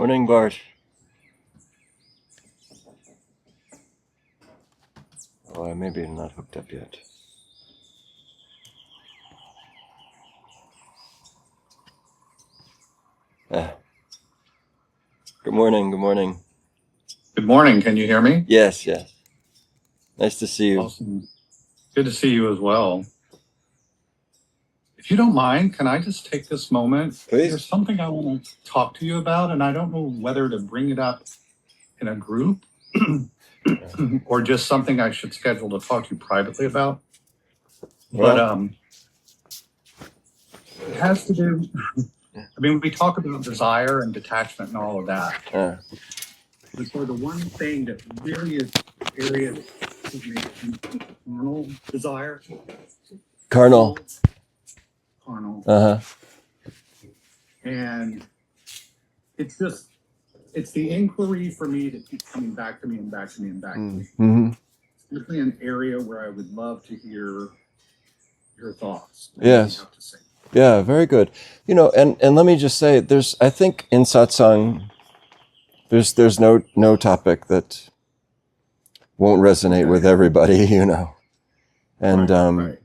Morning, Bart. Oh, maybe I'm not hooked up yet. Ah. Good morning, good morning. Good morning. Can you hear me? Yes, yes. Nice to see you. Awesome. Good to see you as well. If you don't mind, can I just take this moment? Please. There's something I want to talk to you about, and I don't know whether to bring it up in a group or just something I should schedule to talk to you privately about. Well, But it has to do, I mean, we talk about desire and detachment and all of that. But for the one thing that really is area of carnal desire. carnal. Uh-huh. And it's the inquiry for me that keeps coming back to me and back to me and back to me. Mm-hmm. It's definitely an area where I would love to hear your thoughts. Yes. What you have to say. Yeah, very good. You know, and let me just say, I think in satsang, there's no topic that won't resonate with everybody, you know. And Right.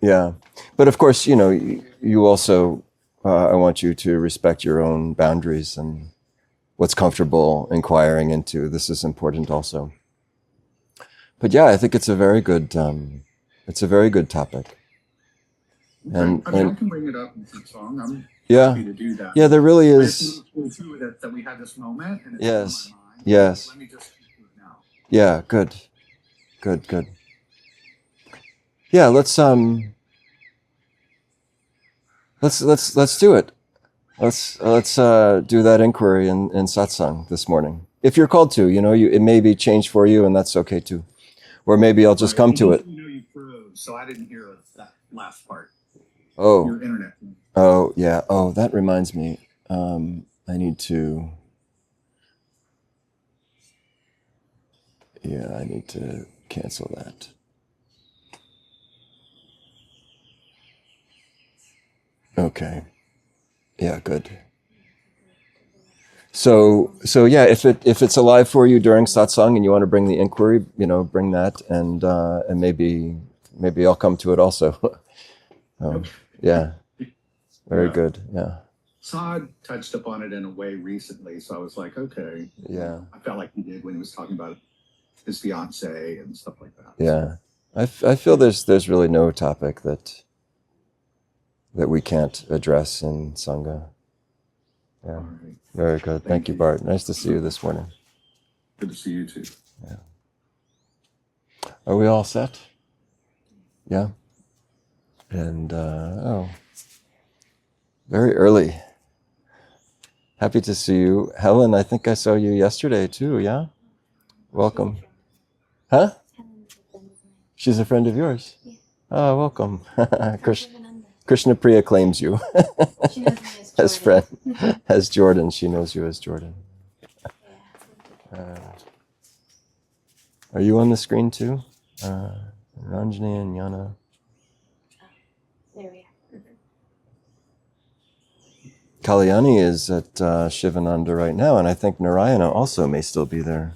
yeah. But of course, you know, you also, I want you to respect your own boundaries and what's comfortable inquiring into. This is important also. But yeah, I think it's a very good topic. Okay. I mean, I can bring it up in some song. I'm happy to do that. Yeah, there really is. That we had this moment. And it's Yes. on my mind. Yes. Let me just do it now. Yeah. Good. Yeah. Let's do it. Let's do that inquiry in satsang this morning. If you're called to, you know, it may be changed for you, and that's okay too. Or maybe I'll just come to it. You know, you froze, so I didn't hear that last part. Oh. Your internet. Oh yeah. Oh, that reminds me. I need to. Yeah, I need to cancel that. Okay. Yeah, good. So yeah, if it's alive for you during satsang and you want to bring the inquiry, you know, bring that, and maybe I'll come to it also. Yeah. Very good. Yeah. Saad touched upon it in a way recently, so I was like, okay. Yeah. I felt like he did when he was talking about his fiance and stuff like that. Yeah. I feel there's really no topic that we can't address in sangha. Yeah. Right. Very good. Thank you, Bart. Nice to see you this morning. Good to see you too. Yeah. Are we all set? Yeah. And very early. Happy to see you. Helen, I think I saw you yesterday too, yeah? Welcome. Huh? She's a friend of yours? Yeah. Oh, welcome. Krishna Priya claims you. She knows me as as friend. As Jordan. She knows you as Jordan. Are you on the screen too? Ranjani and Yana. There we are. Kalyani is at Shivananda right now, and I think Narayana also may still be there.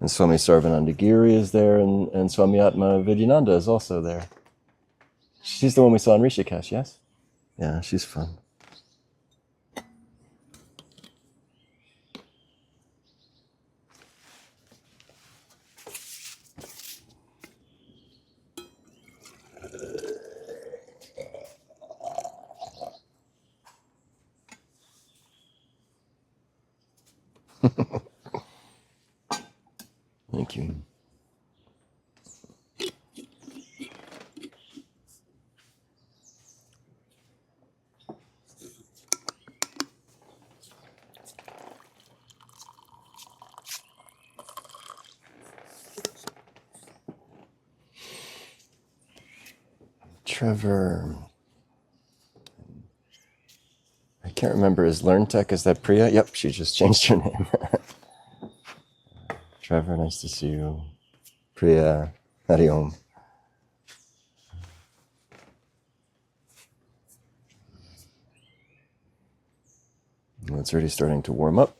And Swami Sarvananda Giri is there, and Swami Atma Vidyananda is also there. She's the one we saw in Rishikesh, yes? Yeah, she's fun. Thank you. Trevor. I can't remember. Is LearnTech, is that Priya? Yep, she just changed her name. Trevor, nice to see you. Priya, Hari Om. It's already starting to warm up.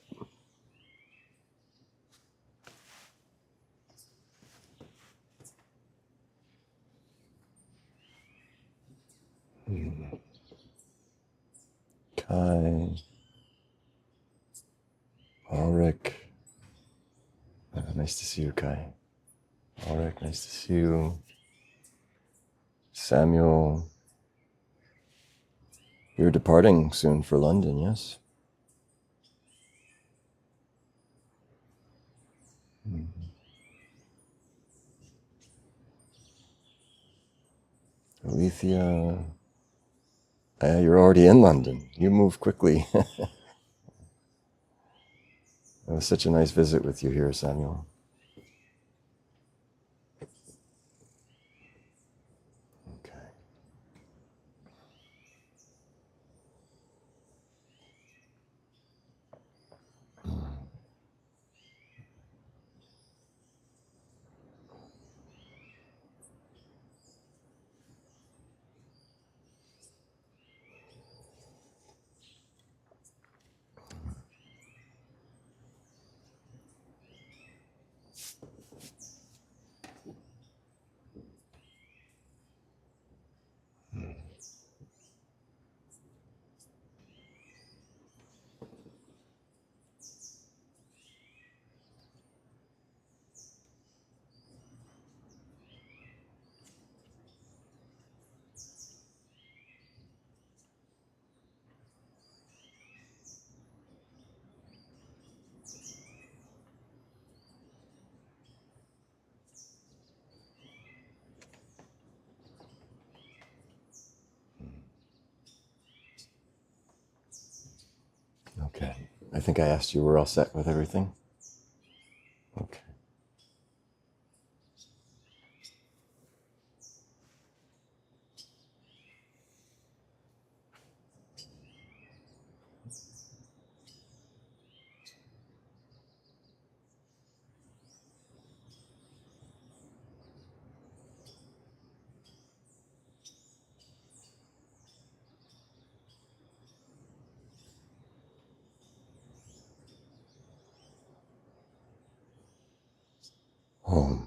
Kai, Ulrich. Nice to see you, Kai. Ulrich, nice to see you. Samuel, you're departing soon for London, yes? Alethea, you're already in London. You moved quickly. It was such a nice visit with you here, Samuel. Okay. Okay. I think I asked you we're all set with everything. Okay. Home.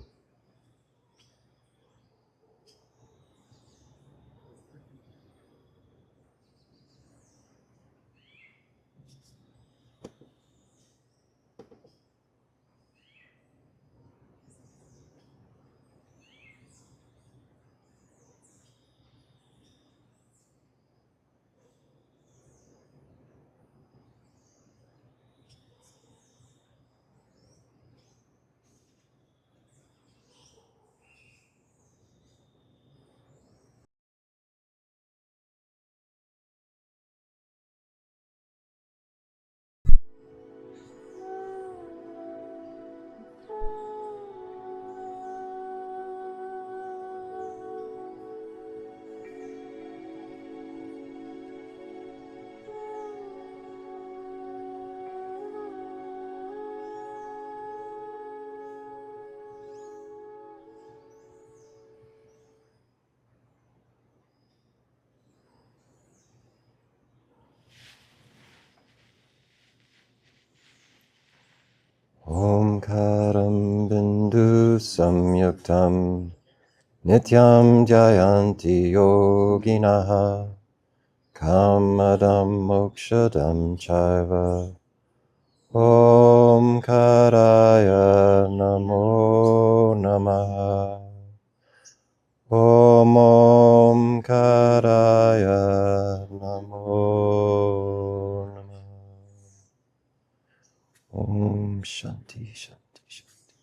Omkaram bindu samyuktam nityam dhyayanti yoginaha kamadam mokshadam chaiva Omkaraya namo namaha Om Karaya namo namaha Om Shanti Shanti Shanti.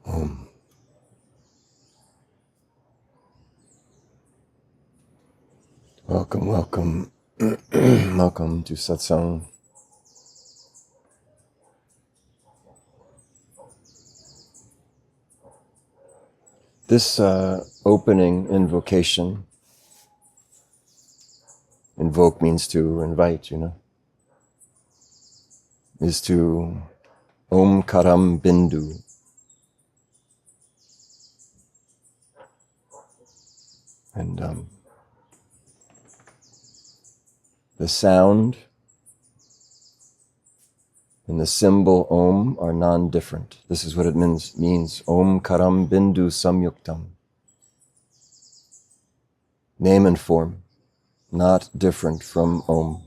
Om. Welcome, welcome. Welcome to Satsang. This opening invocation, invoke means to invite, is to Om Karam Bindu. And the sound and the symbol Om are non-different. This is what it means. Om Karam Bindu Samyuktam. Name and form, not different from Om.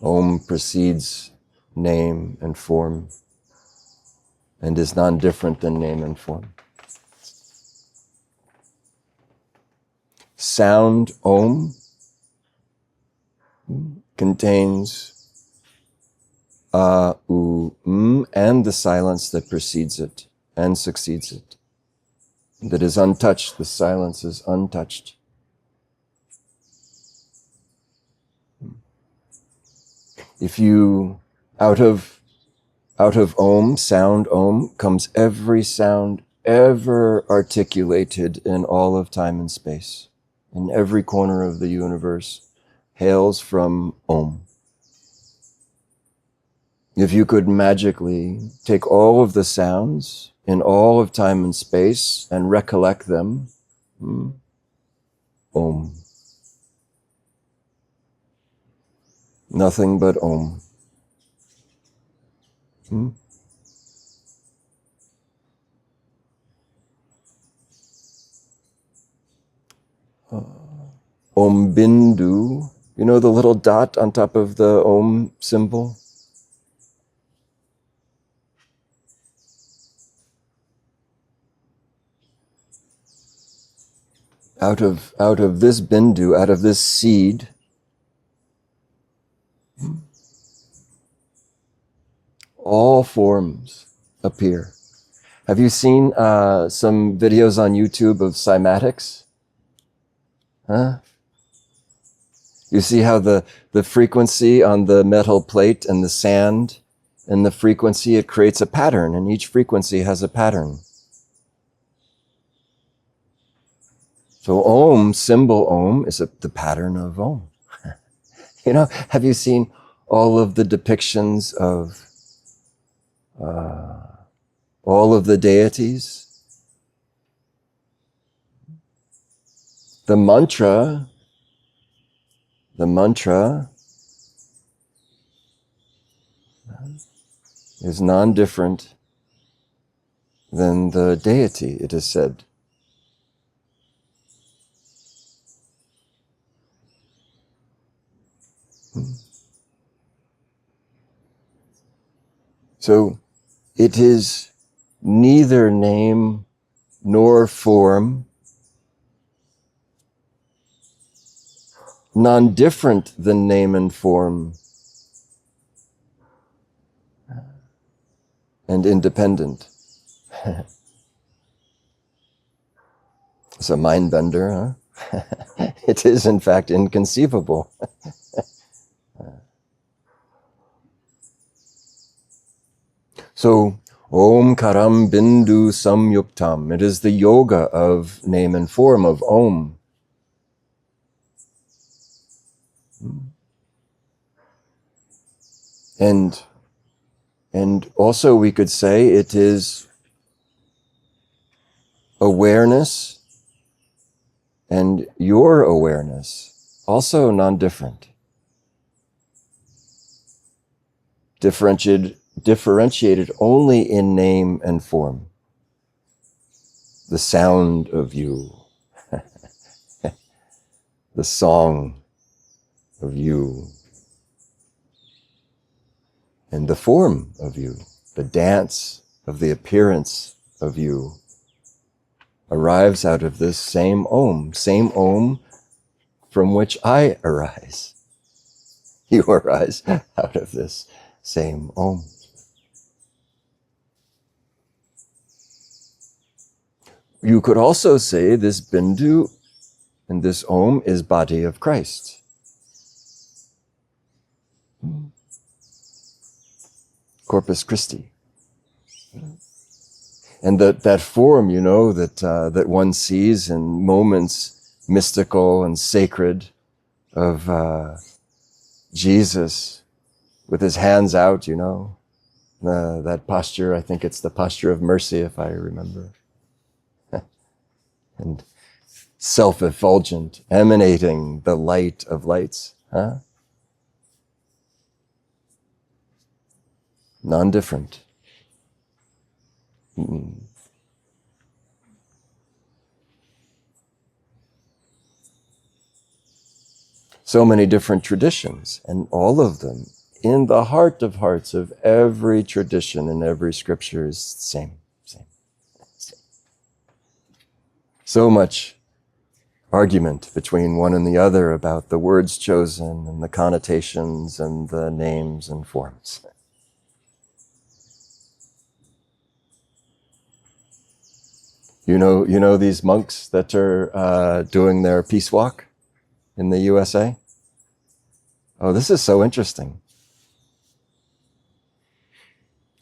Om precedes name and form and is non-different than name and form. Sound Om contains and the silence that precedes it and succeeds it. That is untouched. The silence is untouched. If you, out of Om, sound Om, comes every sound ever articulated in all of time and space. In every corner of the universe hails from Om. If you could magically take all of the sounds in all of time and space and recollect them, Om. Nothing but Om. Om Bindu, you know the little dot on top of the Om symbol? Out of this Bindu, out of this seed, all forms appear. Have you seen some videos on YouTube of cymatics? Huh? You see how the frequency on the metal plate and the sand and the frequency, it creates a pattern, and each frequency has a pattern. So Om, symbol Om, is the pattern of Om. Have you seen all of the depictions of all of the deities? The mantra is non-different than the deity, it is said. So it is neither name nor form, non-different than name and form, and independent. It's a mind bender, huh? It is in fact inconceivable. So, Om Karam Bindu Samyuktam. It is the yoga of name and form, of Om. And also we could say it is awareness and your awareness, also non-different. Differentiated only in name and form. The sound of you, the song of you, and the form of you, the dance of the appearance of you, arrives out of this same Om from which I arise. You arise out of this same Om. You could also say this Bindu and this Om is body of Christ. Corpus Christi. And that form, you know, that one sees in moments mystical and sacred of Jesus with his hands out, you know, that posture, I think it's the posture of mercy, if I remember. And self-effulgent, emanating the light of lights, huh? Non-different. So many different traditions, and all of them, in the heart of hearts of every tradition and every scripture is same. So much argument between one and the other about the words chosen and the connotations and the names and forms. You know these monks that are doing their peace walk in the USA? Oh, this is so interesting.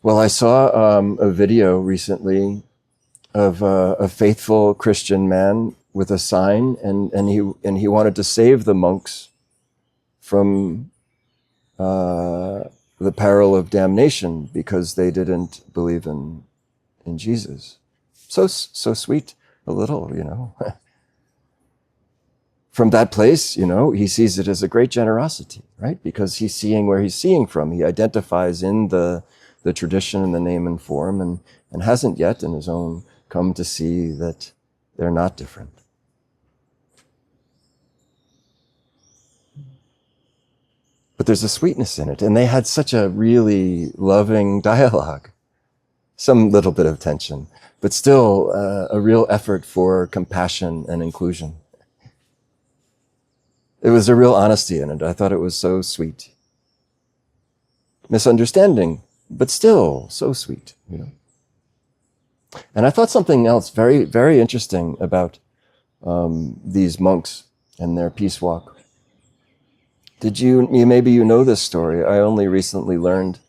Well, I saw a video recently of a faithful Christian man with a sign, and he wanted to save the monks from the peril of damnation because they didn't believe in Jesus. So sweet, a little, you know. From that place, you know, he sees it as a great generosity, right? Because he's seeing where he's seeing from. He identifies in the tradition and the name and form, and hasn't yet in his own come to see that they're not different. But there's a sweetness in it, and they had such a really loving dialogue. Some little bit of tension, but still a real effort for compassion and inclusion. It was a real honesty in it. I thought it was so sweet. Misunderstanding, but still so sweet, you know. And I thought something else very, very interesting about these monks and their peace walk. Maybe you know this story. I only recently learned.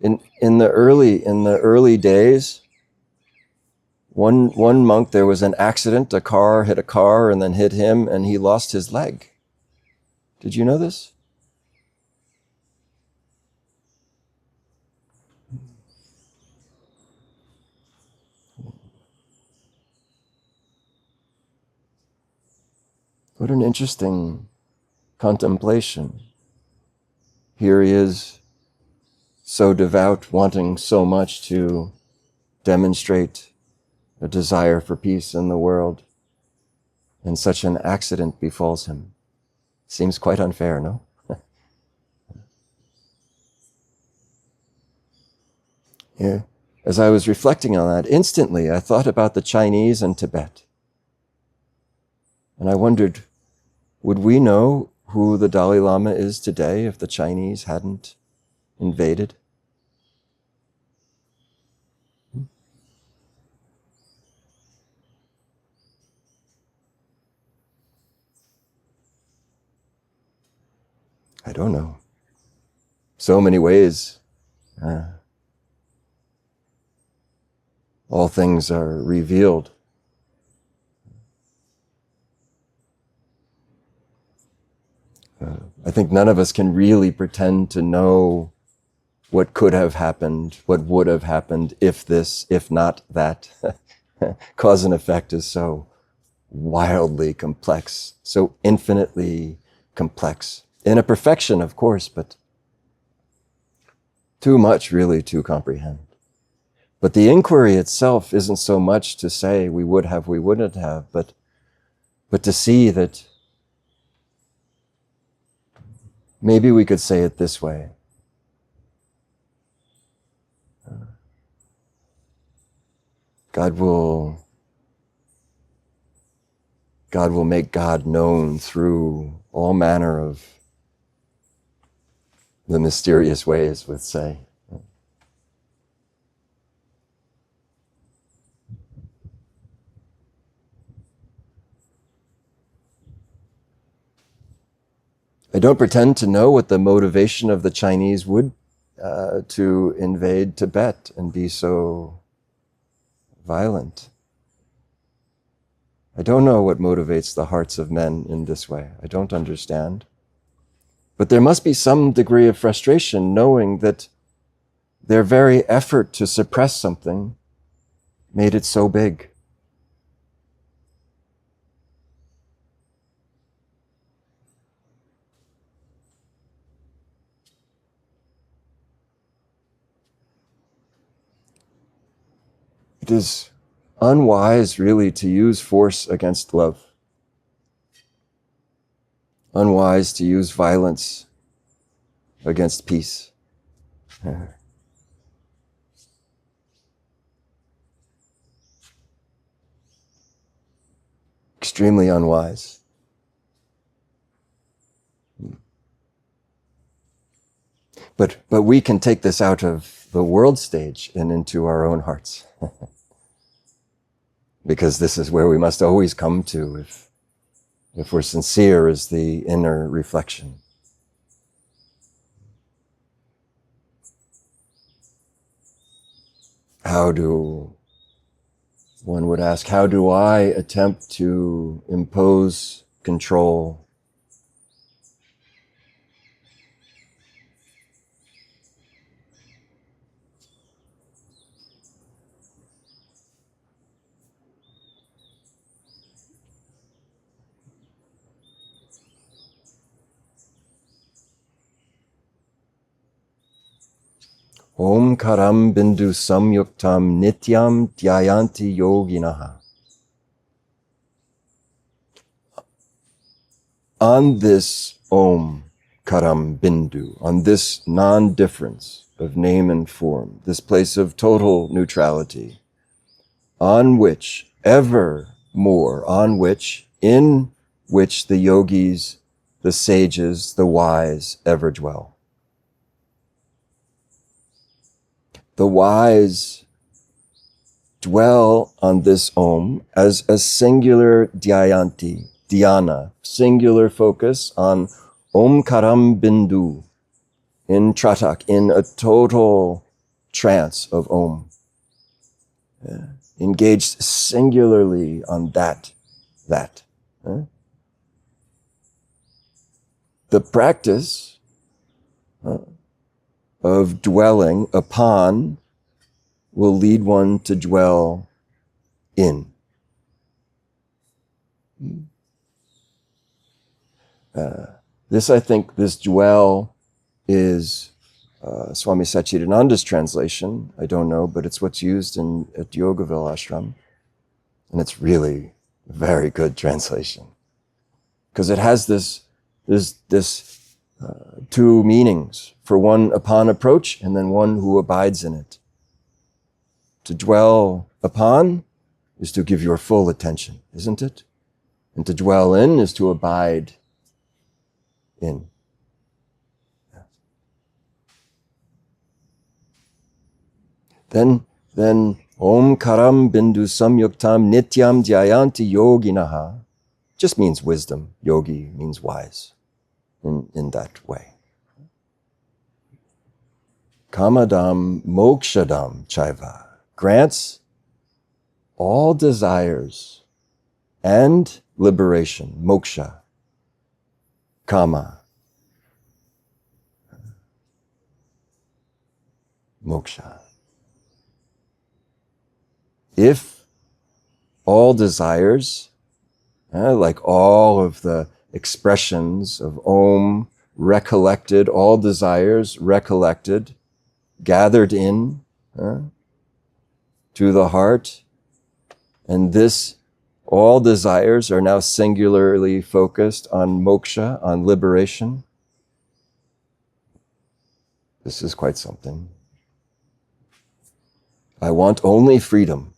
In the early days, one monk, there was an accident. A car hit a car and then hit him, and he lost his leg. Did you know this? What an interesting contemplation. Here he is, so devout, wanting so much to demonstrate a desire for peace in the world, and such an accident befalls him. Seems quite unfair, no? Yeah. As I was reflecting on that, instantly I thought about the Chinese and Tibet. And I wondered, would we know who the Dalai Lama is today if the Chinese hadn't invaded? I don't know. So many ways. All things are revealed. I think none of us can really pretend to know what could have happened, what would have happened if this, if not that. Cause and effect is so wildly complex, so infinitely complex. In a perfection, of course, but too much really to comprehend. But the inquiry itself isn't so much to say we would have, we wouldn't have, but to see that maybe we could say it this way. God will make God known through all manner of the mysterious ways, let's say. I don't pretend to know what the motivation of the Chinese would to invade Tibet and be so violent. I don't know what motivates the hearts of men in this way. I don't understand. But there must be some degree of frustration knowing that their very effort to suppress something made it so big. It is unwise, really, to use force against love. Unwise to use violence against peace. Extremely unwise. But we can take this out of the world stage and into our own hearts. Because this is where we must always come to if we're sincere as the inner reflection. One would ask, how do I attempt to impose control? Om karam bindu samyuktam nityam dhyayanti yoginaha. On this Om karam bindu, on this non-difference of name and form, this place of total neutrality, on which evermore, in which the yogis, the sages, the wise ever dwell. The wise dwell on this Om as a singular dhyayanti, dhyana, singular focus on Om Karam Bindu, in Tratak, in a total trance of Om. Engaged singularly on that. The practice of dwelling upon will lead one to dwell in. This dwell is Swami Satchidananda's translation. I don't know, but it's what's used at Yogaville Ashram. And it's really a very good translation. Because it has this two meanings. For one, upon approach, and then one who abides in it. To dwell upon is to give your full attention, isn't it? And to dwell in is to abide in. Then Om Karam Bindu Samyuktam Nityam Dhyayanti Yoginaha just means wisdom. Yogi means wise in that way. Kamadam Mokshadam Chaiva grants all desires and liberation, moksha, kama, moksha. If all desires, like all of the expressions of Om recollected, all desires recollected, gathered in to the heart, and all desires are now singularly focused on moksha, on liberation. This is quite something. I want only freedom.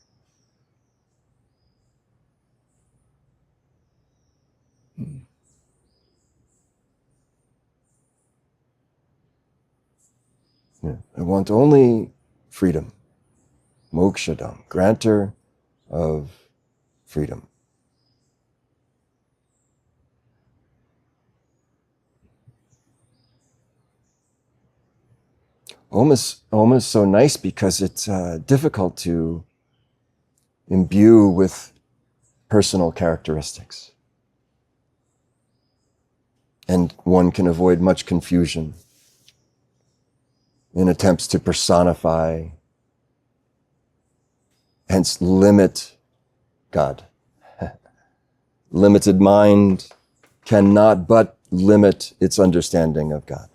Yeah. I want only freedom. Mokshadam, granter of freedom. Om is so nice because it's difficult to imbue with personal characteristics. And one can avoid much confusion in attempts to personify, hence limit God. Limited mind cannot but limit its understanding of God.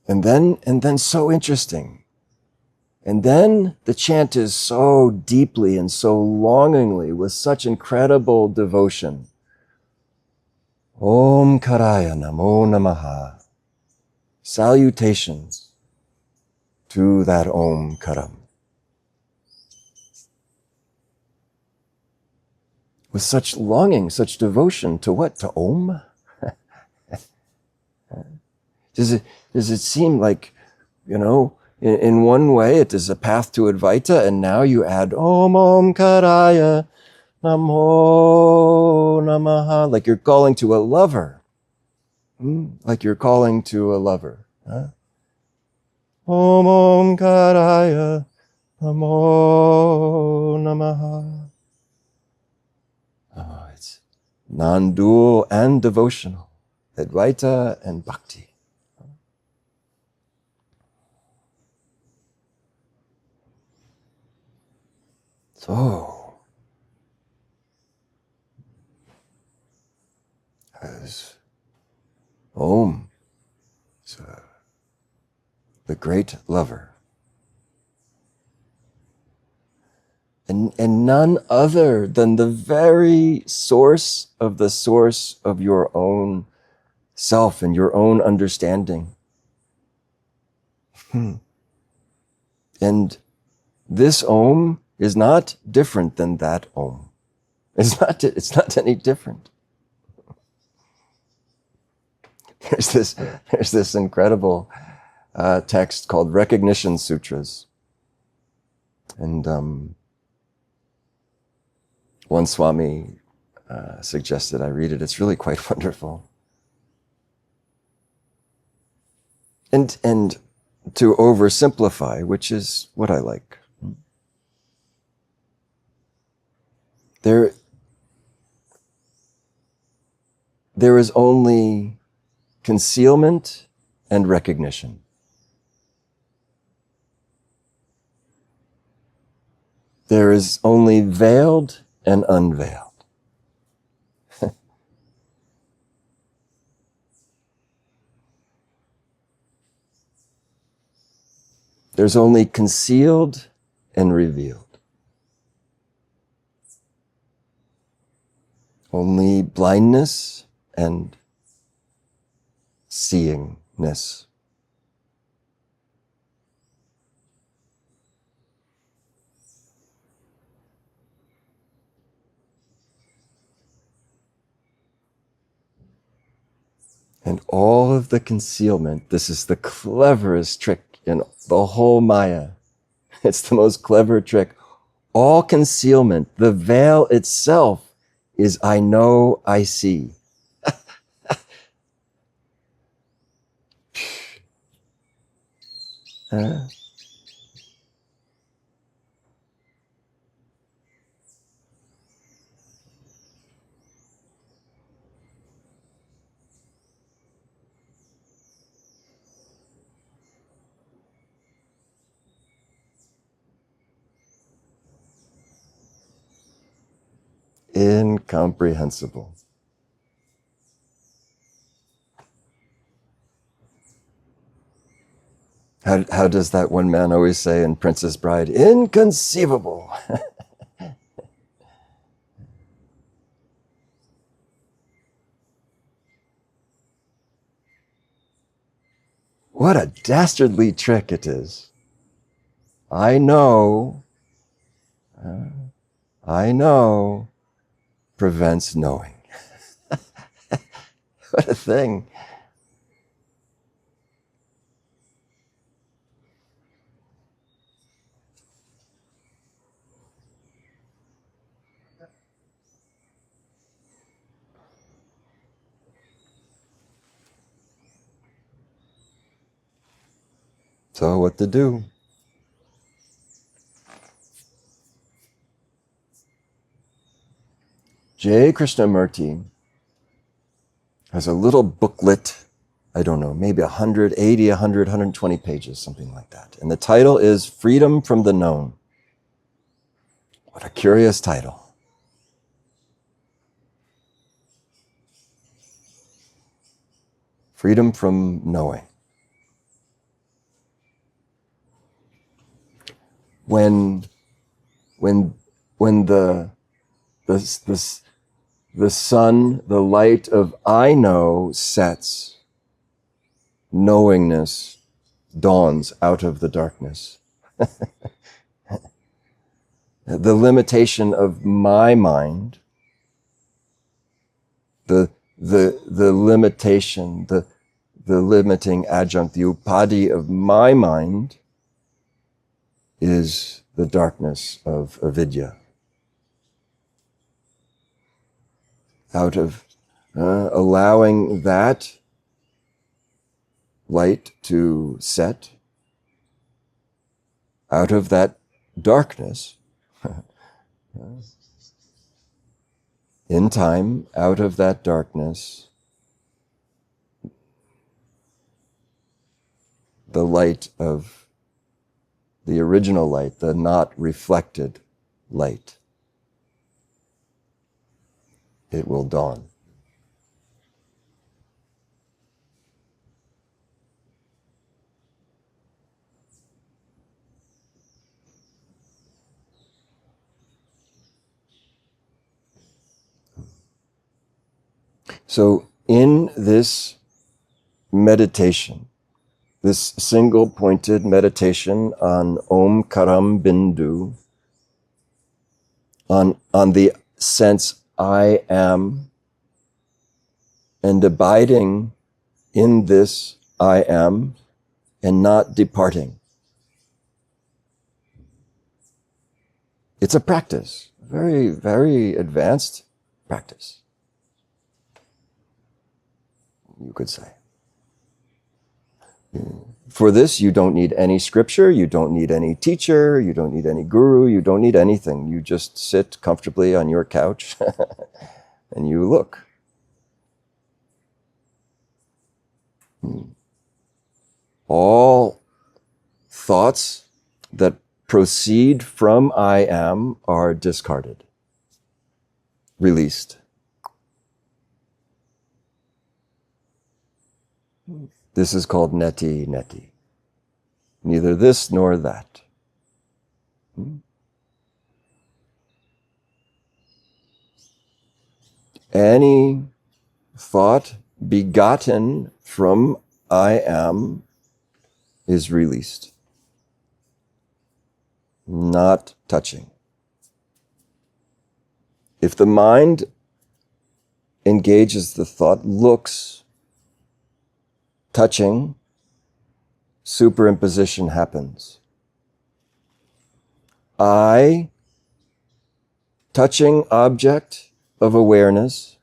And then so interesting. And then the chant is so deeply and so longingly, with such incredible devotion. Om Karaya Namo Namaha. Salutations to that Om Karam. With such longing, such devotion to what? To Om? Does it seem like, in one way it is a path to Advaita, and now you add Om Karaya Namo Namaha, like you're calling to a lover. Like you're calling to a lover. Huh? Om Karaya Namo Namaha. Oh, it's non-dual and devotional. Advaita and Bhakti. So, as Om, the great lover, and none other than the very source of your own self and your own understanding. And this Om is not different than that Om. It's not any different. There's this incredible text called Recognition Sutras. And one Swami suggested I read it. It's really quite wonderful. And to oversimplify, which is what I like, there is only concealment and recognition. There is only veiled and unveiled. There's only concealed and revealed. Only blindness and seeingness. And all of the concealment, this is the cleverest trick in the whole Maya. It's the most clever trick. All concealment, the veil itself is I know, I see. Incomprehensible. How does that one man always say in Princess Bride? Inconceivable. What a dastardly trick it is. I know prevents knowing. What a thing. So what to do? J. Krishnamurti has a little booklet, I don't know, maybe 180, 100, 120 pages, something like that. And the title is Freedom from the Known. What a curious title. Freedom from knowing. When the sun, the light of I know sets, knowingness dawns out of the darkness. The limitation of my mind, the limitation, the limiting adjunct, the upadi of my mind is the darkness of avidya. Out of allowing that light to set, out of that darkness, in time, out of that darkness, the light of the original light, the not reflected light, it will dawn. So in this meditation, this single-pointed meditation on Om Karam Bindu, on the sense I am, and abiding in this I am, and not departing. It's a practice, very, very advanced practice, you could say. For this, you don't need any scripture, you don't need any teacher, you don't need any guru, you don't need anything. You just sit comfortably on your couch and you look. All thoughts that proceed from I am are discarded, released. This is called Neti Neti. Neither this nor that. Any thought begotten from I am is released. Not touching. If the mind engages the thought, looks, touching, superimposition happens. I, touching object of awareness,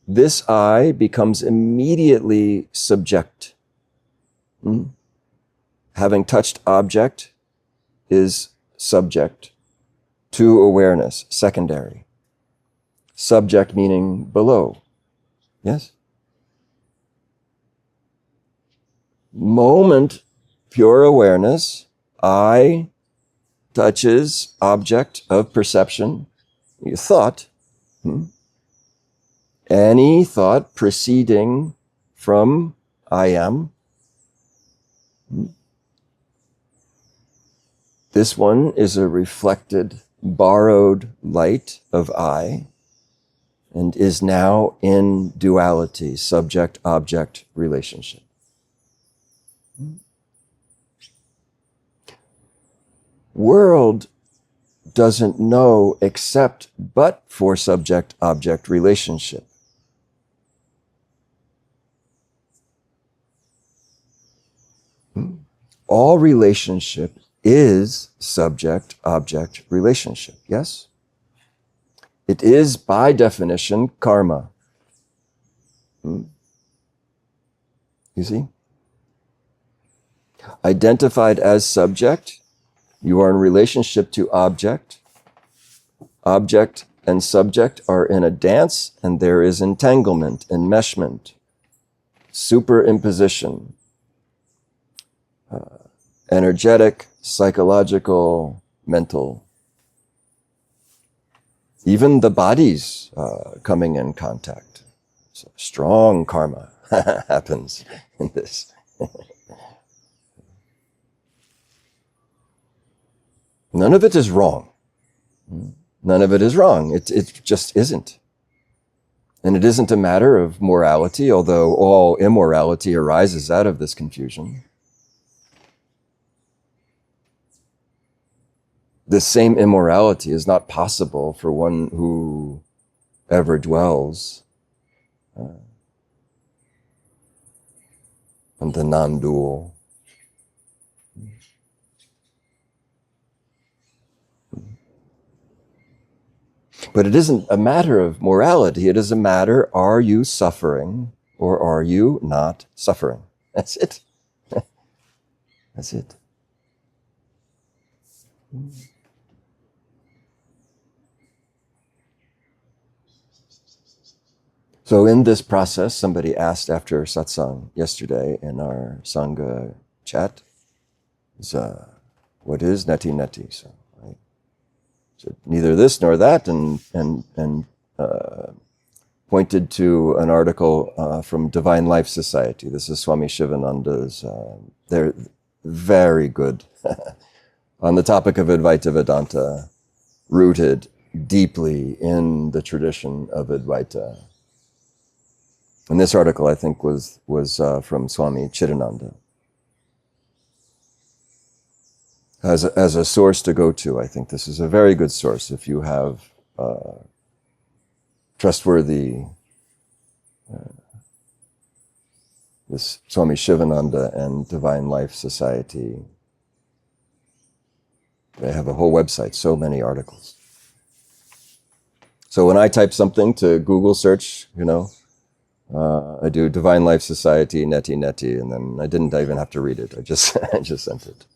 this I becomes immediately subject. Having touched object is subject to awareness, secondary. Subject meaning below. Yes? Moment, pure awareness, I touches object of perception, your thought. Any thought proceeding from I am. This one is a reflected, borrowed light of I and is now in duality, subject-object relationship. World doesn't know except but for subject-object relationship. All relationship is subject-object relationship, yes? It is, by definition, karma. You see? Identified as subject, you are in relationship to object. Object and subject are in a dance, and there is entanglement, enmeshment, superimposition, energetic, psychological, mental. Even the bodies coming in contact. So strong karma happens in this. None of it is wrong. None of it is wrong. It just isn't. And it isn't a matter of morality, although all immorality arises out of this confusion. This same immorality is not possible for one who ever dwells on the nondual. But it isn't a matter of morality. It is a matter, are you suffering or are you not suffering? That's it. That's it. So in this process, somebody asked after Satsang yesterday in our Sangha chat, what is Neti Neti? So I said neither this nor that, and pointed to an article from Divine Life Society. This is Swami Shivananda's, they're very good on the topic of Advaita Vedanta, rooted deeply in the tradition of Advaita. And this article, I think, was from Swami Chidananda. As a source to go to, I think this is a very good source if you have trustworthy this Swami Shivananda and Divine Life Society. They have a whole website, so many articles. So when I type something to Google search, I do Divine Life Society, Neti Neti, and then I didn't even have to read it. I just sent it.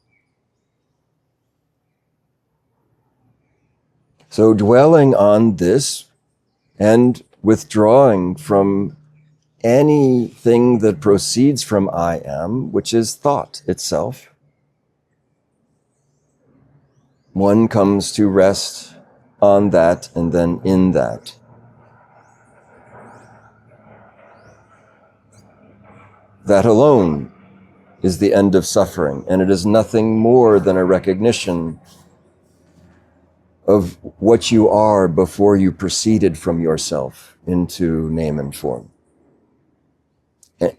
So dwelling on this and withdrawing from anything that proceeds from I am, which is thought itself, one comes to rest on that and then in that. That alone is the end of suffering, and it is nothing more than a recognition of what you are before you proceeded from yourself into name and form.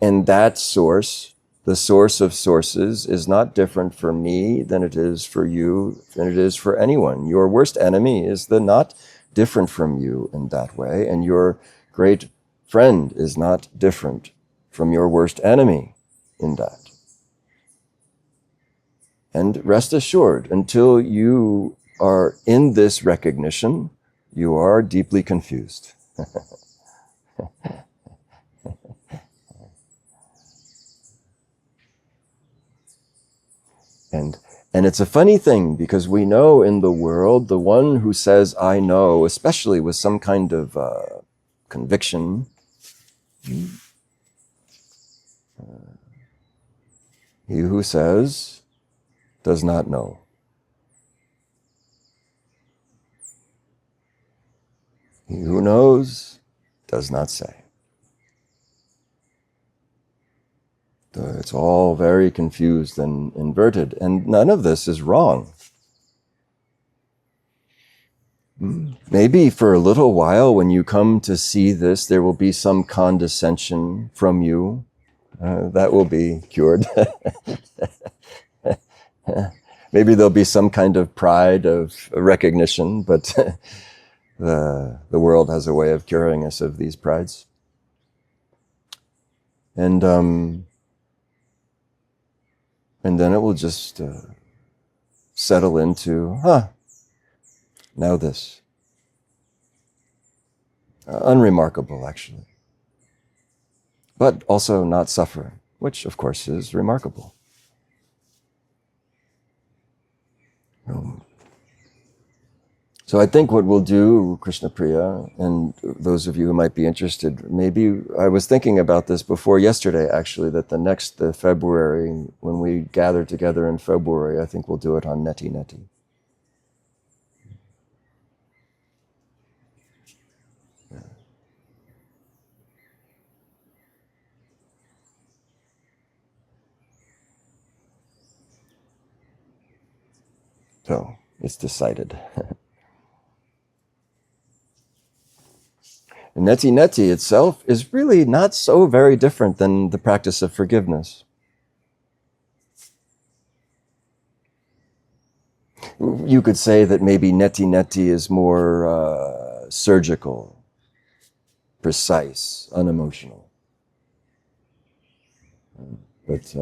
And that source, the source of sources, is not different for me than it is for you, than it is for anyone. Your worst enemy is not different from you in that way, and your great friend is not different from your worst enemy in that. And rest assured, until you are in this recognition, you are deeply confused. And it's a funny thing, because we know in the world, the one who says, I know, especially with some kind of conviction, he who says does not know. He who knows does not say. It's all very confused and inverted, and none of this is wrong. Maybe for a little while, when you come to see this, there will be some condescension from you. That will be cured. Maybe there'll be some kind of pride of recognition, but the world has a way of curing us of these prides. And then it will just settle into, now this. Unremarkable, actually. But also not suffering, which of course is remarkable. So I think what we'll do, Krishna Priya, and those of you who might be interested, maybe I was thinking about this before yesterday, actually, that the February, when we gather together in February, I think we'll do it on Neti Neti. So it's decided. And Neti Neti itself is really not so very different than the practice of forgiveness. You could say that maybe Neti Neti is more surgical, precise, unemotional. But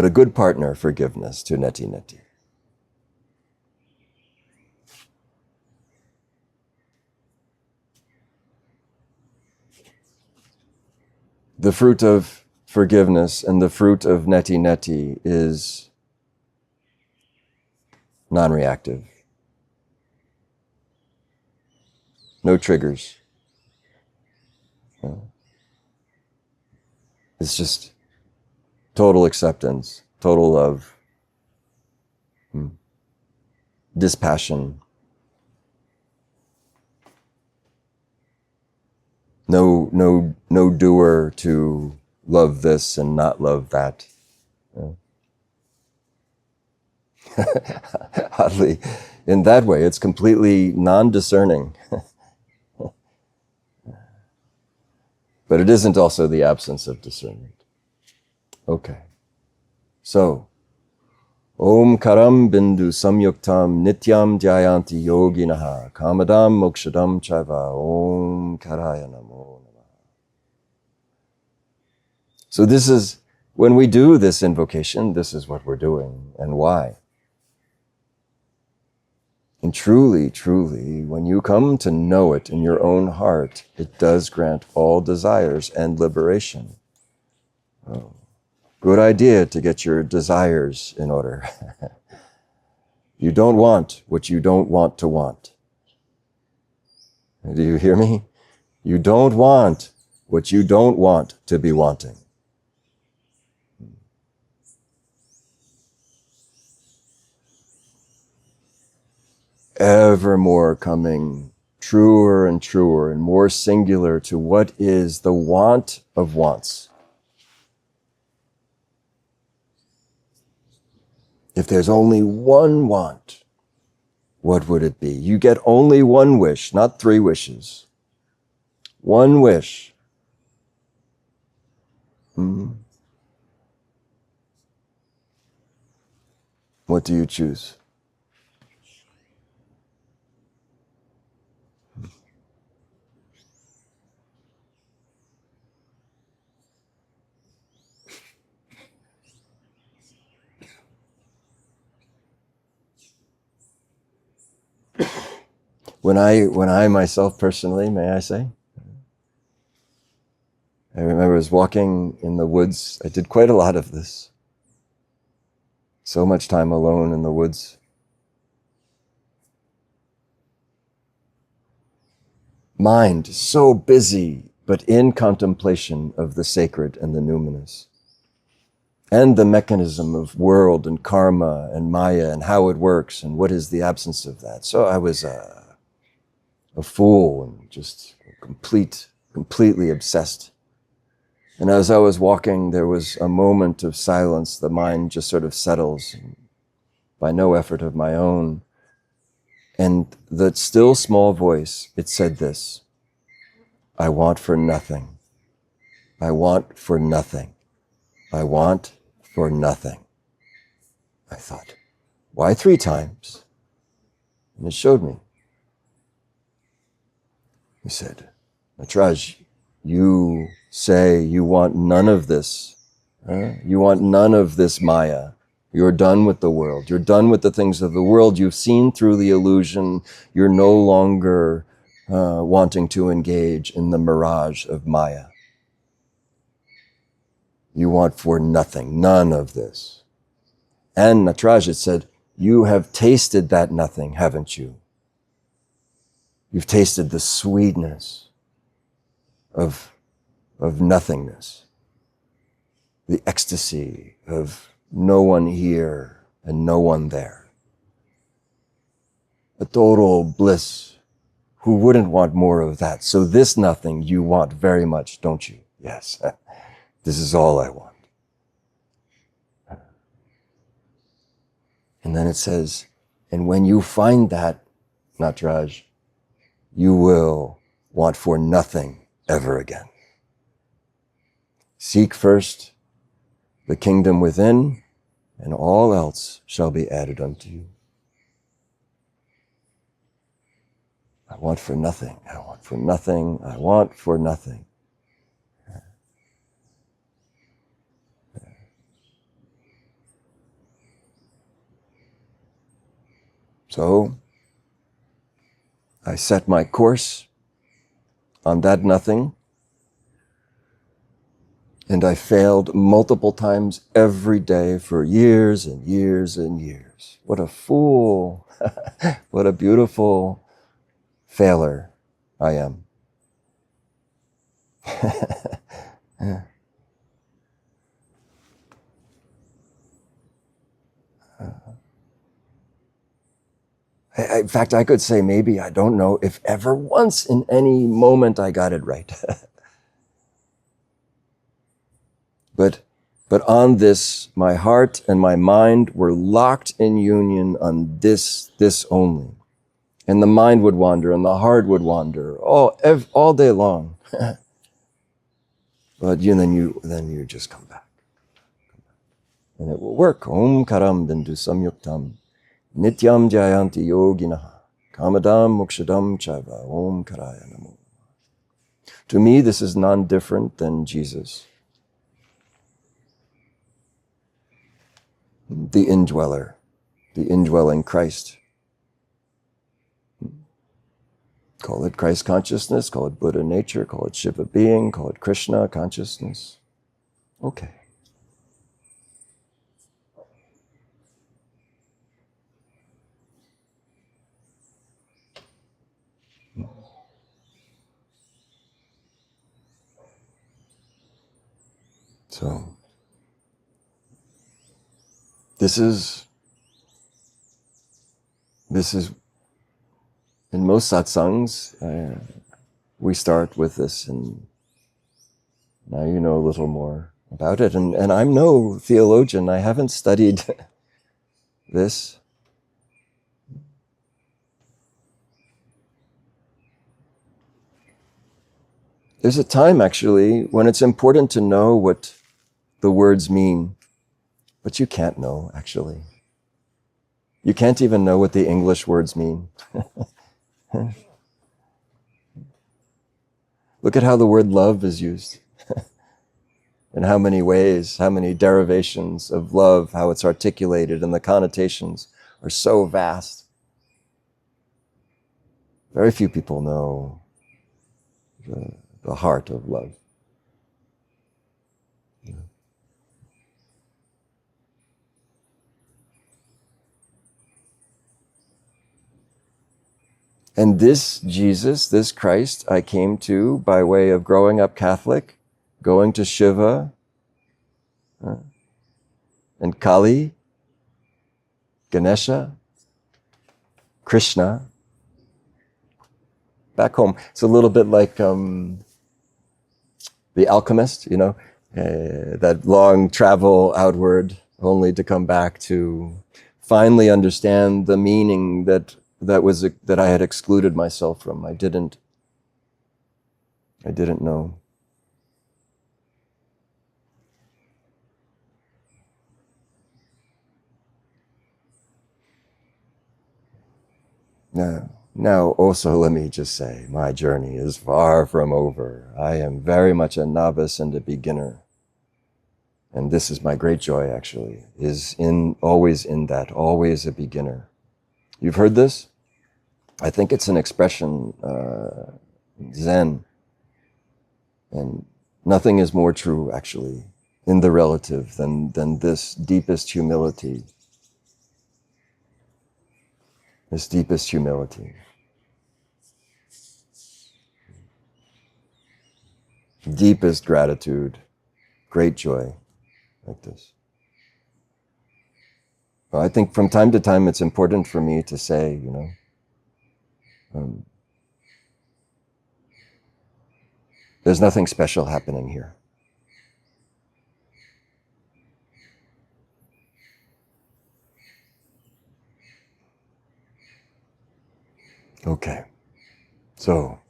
a good partner, forgiveness, to Neti Neti. The fruit of forgiveness and the fruit of Neti Neti is non-reactive. No triggers. It's just total acceptance, total love, dispassion. No doer to love this and not love that. Oddly, in that way, it's completely non-discerning. But it isn't also the absence of discernment. Okay. So, Om Karam Bindu Samyuktam Nityam Dhyayanti Yoginaha Kamadam Mokshadam Chaiva Om Karaya Namo Namaha. So this is, when we do this invocation, this is what we're doing and why. And truly, truly, when you come to know it in your own heart, it does grant all desires and liberation. Oh, good idea to get your desires in order. You don't want what you don't want to want. Do you hear me? You don't want what you don't want to be wanting. Ever more coming truer and truer and more singular to what is the want of wants. If there's only one want, what would it be? You get only one wish, not 3 wishes. One wish. What do you choose? When I myself personally, may I say, I remember I was walking in the woods. I did quite a lot of this. So much time alone in the woods. Mind so busy, but in contemplation of the sacred and the numinous. And the mechanism of world and karma and maya and how it works and what is the absence of that. So I was a fool and just completely obsessed. And as I was walking, there was a moment of silence. The mind just sort of settles by no effort of my own. And the still small voice, it said this: I want for nothing. I want for nothing. I want for nothing. I thought, why 3 times? And it showed me. He said, Nataraj, you say you want none of this. You want none of this maya. You're done with the world. You're done with the things of the world. You've seen through the illusion. You're no longer wanting to engage in the mirage of maya. You want for nothing, none of this. And Nataraj, it said, you have tasted that nothing, haven't you? You've tasted the sweetness of nothingness, the ecstasy of no one here and no one there. A total bliss. Who wouldn't want more of that? So this nothing you want very much, don't you? Yes, this is all I want. And then it says, and when you find that, Nataraj, you will want for nothing ever again. Seek first the kingdom within, and all else shall be added unto you. I want for nothing, I want for nothing, I want for nothing. So, I set my course on that nothing, and I failed multiple times every day for years and years and years. What a fool. What a beautiful failure I am. In fact, I could say maybe, I don't know if ever once in any moment I got it right. But on this, my heart and my mind were locked in union on this only. And the mind would wander and the heart would wander all day long. But then you just come back. And it will work. Om karam bindu samyuktam. Nityam jayanti yoginaha. Kamadam mokshadam chaiva. Om karaya namo. To me, this is non-different than Jesus, the indweller, the indwelling Christ. Call it Christ consciousness, call it Buddha nature, call it Shiva being, call it Krishna consciousness. Okay. So, this is in most satsangs, we start with this, and now you know a little more about it. And I'm no theologian. I haven't studied this. There's a time, actually, when it's important to know what the words mean, but you can't know, actually. You can't even know what the English words mean. Look at how the word love is used. In how many ways, how many derivations of love, how it's articulated, and the connotations are so vast. Very few people know the heart of love. And this Jesus, this Christ, I came to by way of growing up Catholic, going to Shiva and Kali, Ganesha, Krishna, back home. It's a little bit like The Alchemist, that long travel outward only to come back to finally understand the meaning that I had excluded myself from. I didn't know. Now also let me just say, my journey is far from over. I am very much a novice and a beginner. And this is my great joy, actually, always a beginner. You've heard this? I think it's an expression, Zen. And nothing is more true, actually, in the relative than this deepest humility. this deepest humility, deepest gratitude, great joy, like this. Well, I think from time to time it's important for me to say, there's nothing special happening here. Okay, so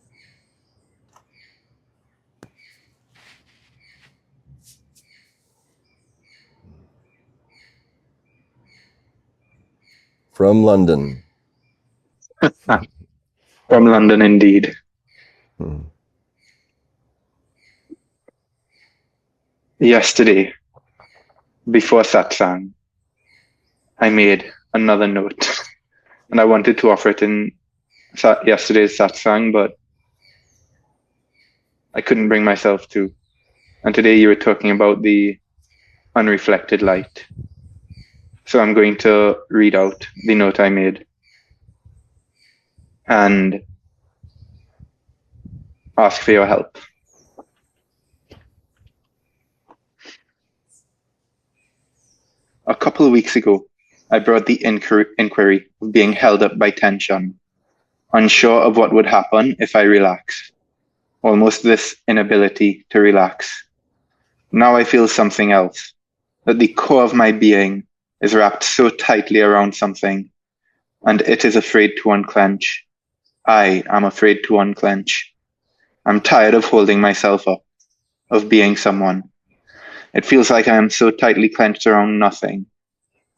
from London. From London, indeed. Yesterday, before Satsang, I made another note, and I wanted to offer it in yesterday's Satsang, but I couldn't bring myself to. And today you were talking about the unreflected light. So I'm going to read out the note I made and ask for your help. A couple of weeks ago, I brought the inquiry of being held up by tension, unsure of what would happen if I relax, almost this inability to relax. Now I feel something else, that the core of my being is wrapped so tightly around something, and it is afraid to unclench. I am afraid to unclench. I'm tired of holding myself up, of being someone. It feels like I am so tightly clenched around nothing,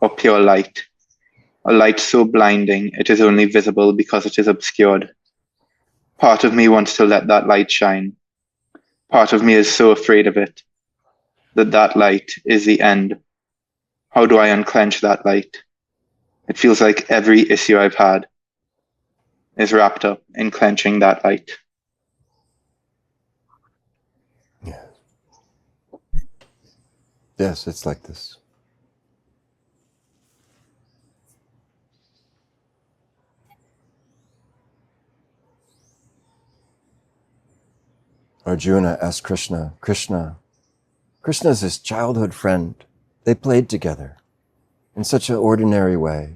or pure light, a light so blinding it is only visible because it is obscured. Part of me wants to let that light shine. Part of me is so afraid of it, that light is the end. How do I unclench that light? It feels like every issue I've had is wrapped up in clenching that light. Yeah. Yes, it's like this. Arjuna asked Krishna, Krishna's his childhood friend. They played together in such an ordinary way,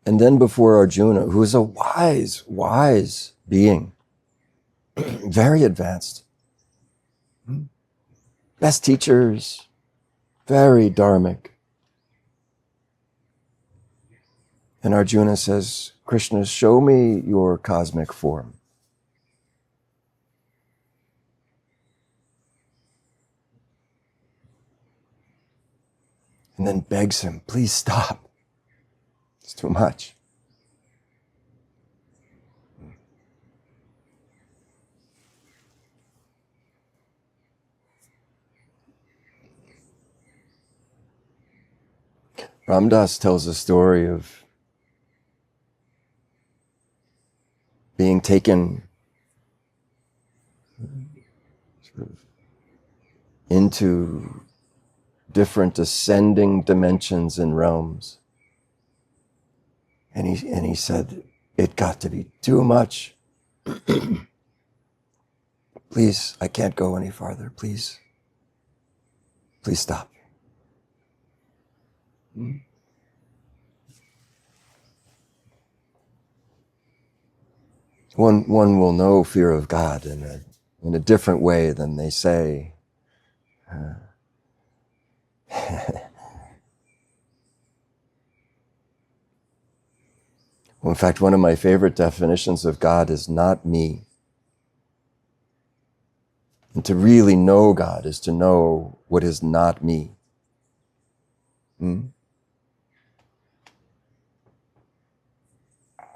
And then before Arjuna, who is a wise being, very advanced, best teachers, very dharmic. And Arjuna says, Krishna, show me your cosmic form. And then begs him, please stop. It's too much. Ramdas tells a story of being taken into different ascending dimensions and realms. And he said, it got to be too much. Please, I can't go any farther. Please stop. One will know fear of God in a different way than they say. Well, in fact, one of my favorite definitions of God is not me. And to really know God is to know what is not me.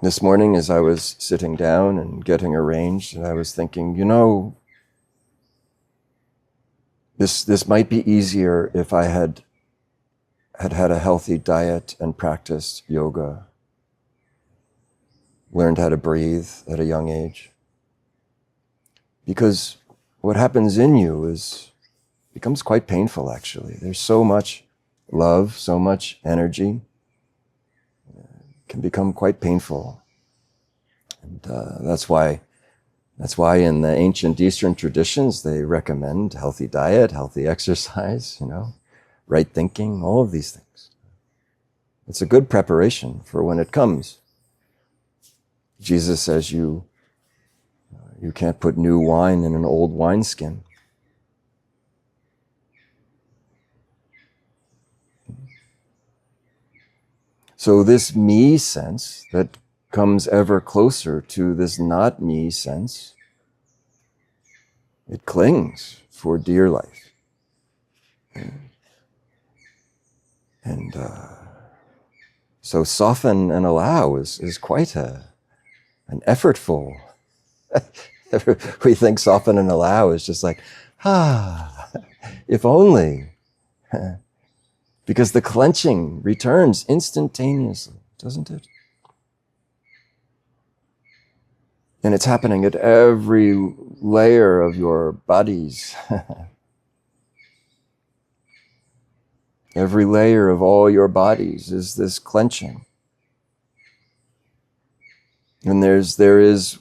This morning, as I was sitting down and getting arranged, I was thinking, this might be easier if I had a healthy diet and practiced yoga, learned how to breathe at a young age. Because what happens in you becomes quite painful, actually. There's so much love, so much energy, can become quite painful. And that's why in the ancient Eastern traditions, they recommend healthy diet, healthy exercise, right thinking, all of these things. It's a good preparation for when it comes. Jesus says you can't put new wine in an old wineskin. So this me sense that comes ever closer to this not me sense, it clings for dear life. And so soften and allow is quite an effortful. We think soften and allow is just like, if only. Because the clenching returns instantaneously, doesn't it? And it's happening at every layer of your bodies. Every layer of all your bodies is this clenching. And there is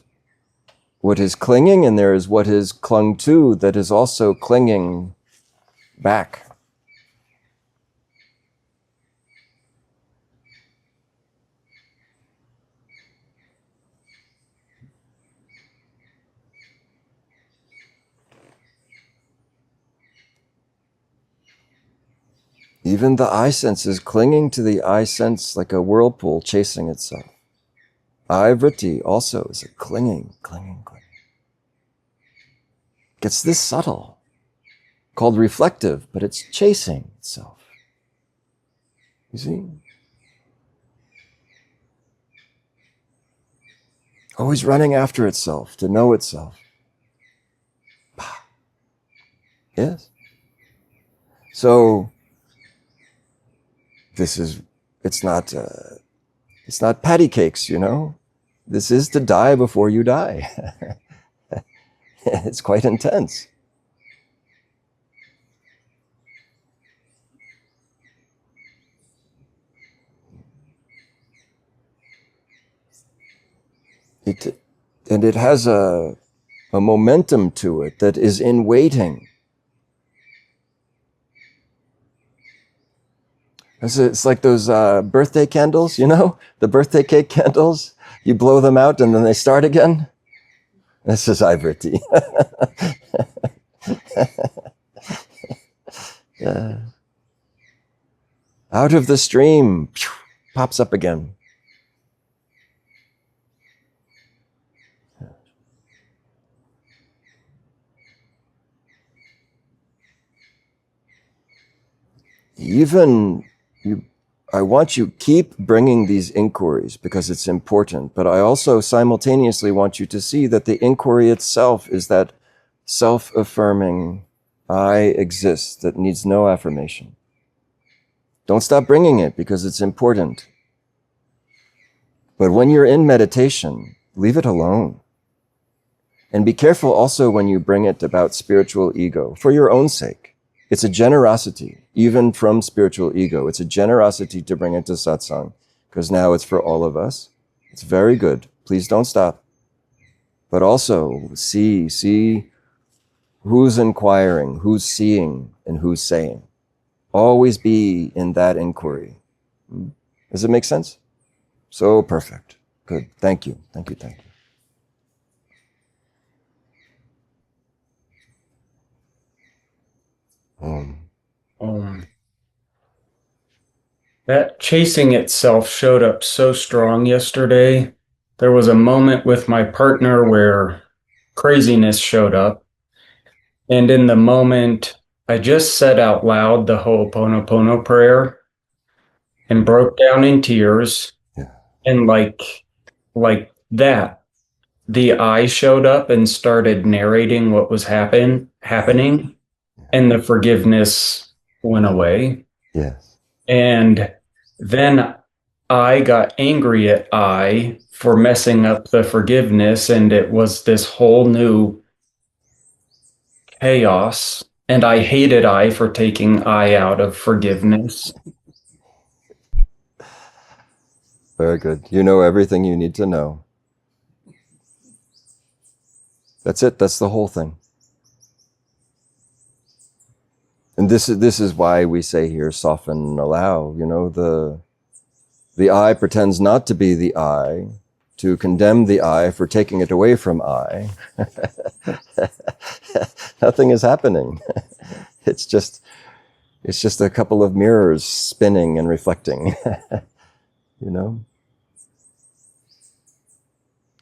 what is clinging, and there is what is clung to that is also clinging back. Even the eye sense is clinging to the eye sense like a whirlpool chasing itself. Eye vritti also is a clinging. Gets this subtle, called reflective, but it's chasing itself. You see? Always running after itself, to know itself. Yes? So, it's not patty cakes, This is to die before you die. It's quite intense. And it has a momentum to it that is in waiting. It's like those birthday candles, the birthday cake candles. You blow them out and then they start again. This is eye vritti. Out of the stream, pops up again. I want you keep bringing these inquiries because it's important, but I also simultaneously want you to see that the inquiry itself is that self-affirming I exist that needs no affirmation. Don't stop bringing it because it's important. But when you're in meditation, leave it alone. And be careful also when you bring it about spiritual ego, for your own sake. It's a generosity, even from spiritual ego. It's a generosity to bring it to satsang, because now it's for all of us. It's very good. Please don't stop. But also see who's inquiring, who's seeing, and who's saying. Always be in that inquiry. Does it make sense? So perfect. Good. Thank you. That chasing itself showed up so strong yesterday. There was a moment with my partner where craziness showed up. And in the moment, I just said out loud the Ho'oponopono prayer and broke down in tears. Yeah. And like that, the I showed up and started narrating what was happening, and the forgiveness went away. Yes. And then I got angry at I for messing up the forgiveness, and it was this whole new chaos. And I hated I for taking I out of forgiveness. Very good. You know everything you need to know. That's it. That's the whole thing. And this is why we say here, soften and allow. You know, the I pretends not to be the I, to condemn the I for taking it away from I. Nothing is happening. It's just a couple of mirrors spinning and reflecting. You know?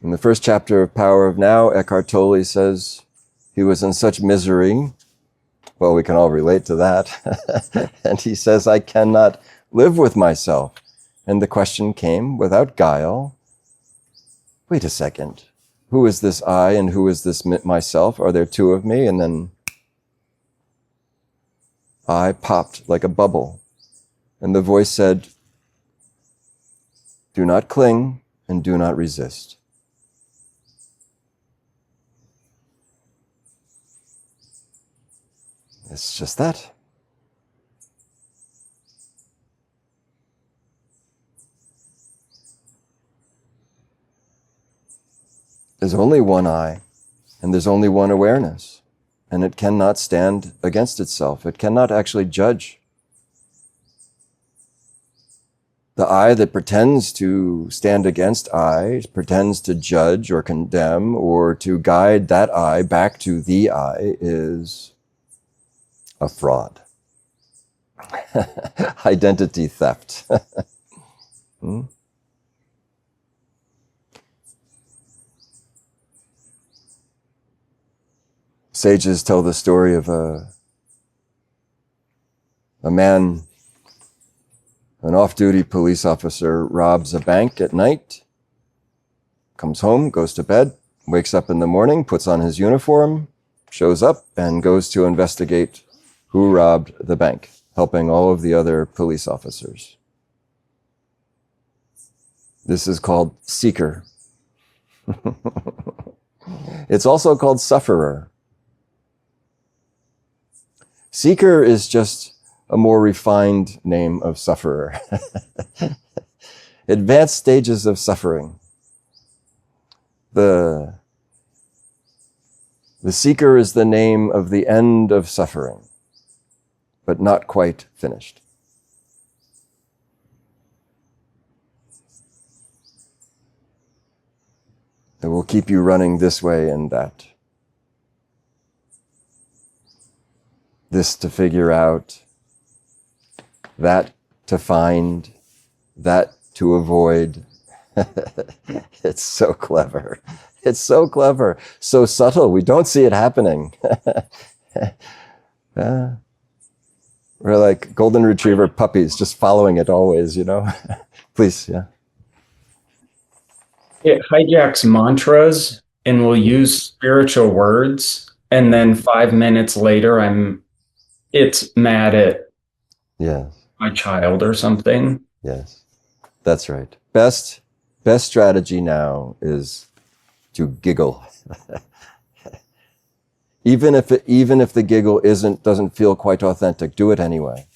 In the first chapter of Power of Now, Eckhart Tolle says he was in such misery. Well, we can all relate to that. And he says, I cannot live with myself. And the question came without guile. Wait a second. Who is this I and who is this myself? Are there two of me? And then I popped like a bubble. And the voice said, do not cling and do not resist. It's just that. There's only one I, and there's only one awareness, and it cannot stand against itself. It cannot actually judge. The I that pretends to stand against I, pretends to judge or condemn or to guide that I back to the I, is a fraud. Identity theft. Hmm? Sages tell the story of a man, an off-duty police officer, robs a bank at night, comes home, goes to bed, wakes up in the morning, puts on his uniform, shows up, and goes to investigate who robbed the bank, helping all of the other police officers. This is called seeker. It's also called sufferer. Seeker is just a more refined name of sufferer. Advanced stages of suffering. The seeker is the name of the end of suffering, but not quite finished. It will keep you running this way and that. This to figure out, that to find, that to avoid. It's so clever. It's so clever, so subtle. We don't see it happening. We're like golden retriever puppies, just following it always, you know? Please, yeah. It hijacks mantras and will use spiritual words, and then 5 minutes later, it's mad at my child or something. Yes, that's right. Best strategy now is to giggle. Even if the giggle doesn't feel quite authentic, do it anyway.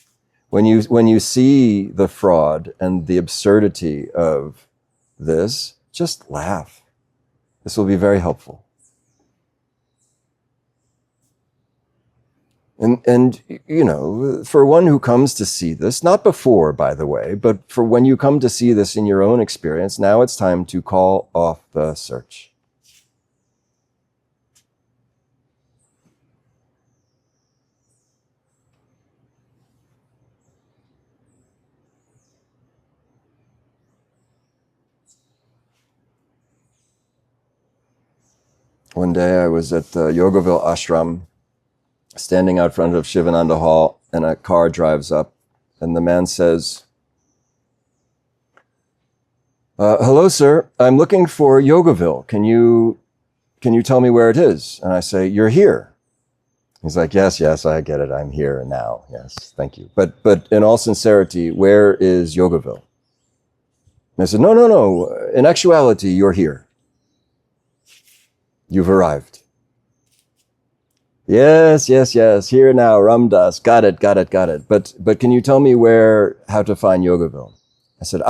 When you see the fraud and the absurdity of this, just laugh. This will be very helpful. And you know, for one who comes to see this, not before, by the way, but for when you come to see this in your own experience, now it's time to call off the search. One day I was at the Yogaville ashram, standing out front of Shivananda Hall, and a car drives up, and the man says, hello, sir, I'm looking for Yogaville. Can you tell me where it is? And I say, you're here. He's like, yes, I get it. I'm here now. Yes, thank you. But in all sincerity, where is Yogaville? And I said, no. In actuality, you're here. You've arrived. Yes. Here now, Ramdas. Got it. But can you tell me how to find Yogaville? I said,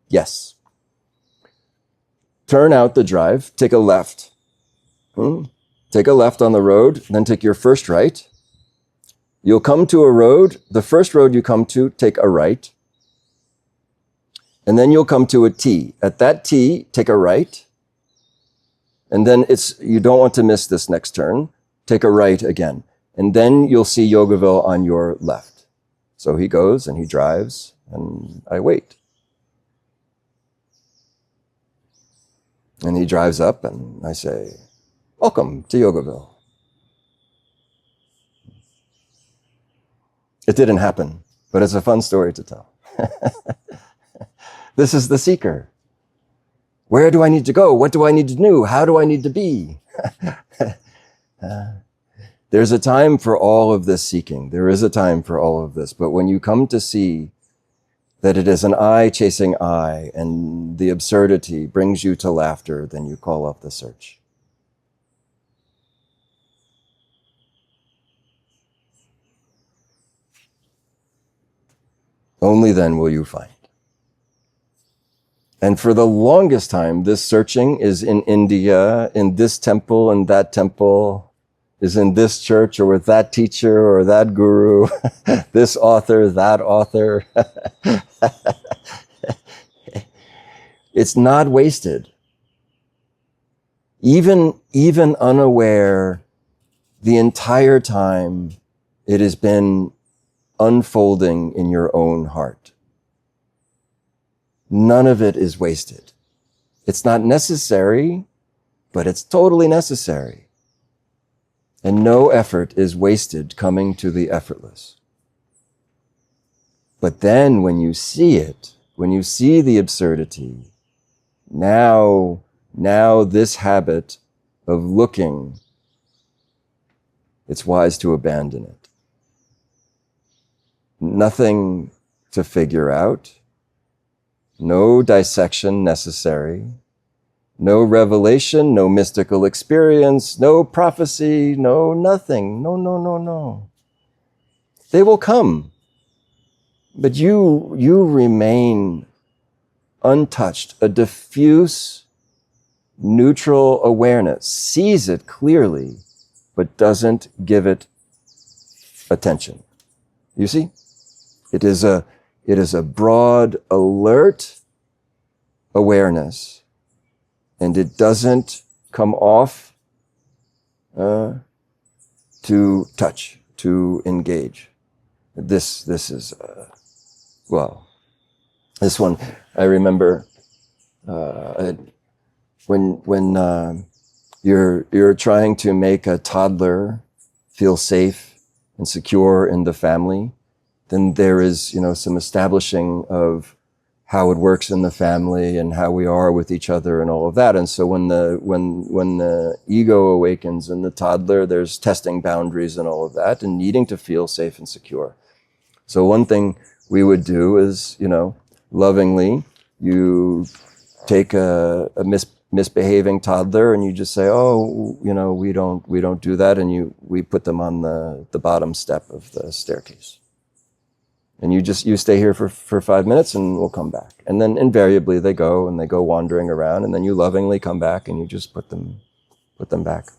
yes. turn out the drive, take a left. Take a left on the road, then take your first right. You'll come to a road. The first road you come to, take a right. And then you'll come to a T. At that T, take a right. And then you don't want to miss this next turn. Take a right again. And then you'll see Yogaville on your left. So he goes and he drives and I wait. And he drives up and I say, welcome to Yogaville. It didn't happen, but it's a fun story to tell. This is the seeker. Where do I need to go? What do I need to do? How do I need to be? There's a time for all of this seeking. There is a time for all of this. But when you come to see that it is an eye chasing eye and the absurdity brings you to laughter, then you call up the search. Only then will you find. And for the longest time, this searching is in India, in this temple and that temple, is in this church or with that teacher or that guru, this author, that author. It's not wasted. Even unaware, the entire time it has been unfolding in your own heart. None of it is wasted. It's not necessary, but it's totally necessary. And no effort is wasted coming to the effortless. But then when you see it, when you see the absurdity, now this habit of looking, it's wise to abandon it. Nothing to figure out, no dissection necessary, no revelation, no mystical experience, no prophecy, no nothing, no. They will come, but you remain untouched, a diffuse, neutral awareness, sees it clearly, but doesn't give it attention. You see? It is a broad, alert awareness, and it doesn't come off to touch, to engage. This is this one I remember when you're trying to make a toddler feel safe and secure in the family, then there is, some establishing of how it works in the family and how we are with each other and all of that. And so when the ego awakens in the toddler, there's testing boundaries and all of that and needing to feel safe and secure. So one thing we would do is, lovingly, you take a misbehaving toddler and you just say, oh, we don't do that. And we put them on the bottom step of the staircase. And you stay here for 5 minutes and we'll come back. And then invariably they go wandering around, and then you lovingly come back and you just put them back.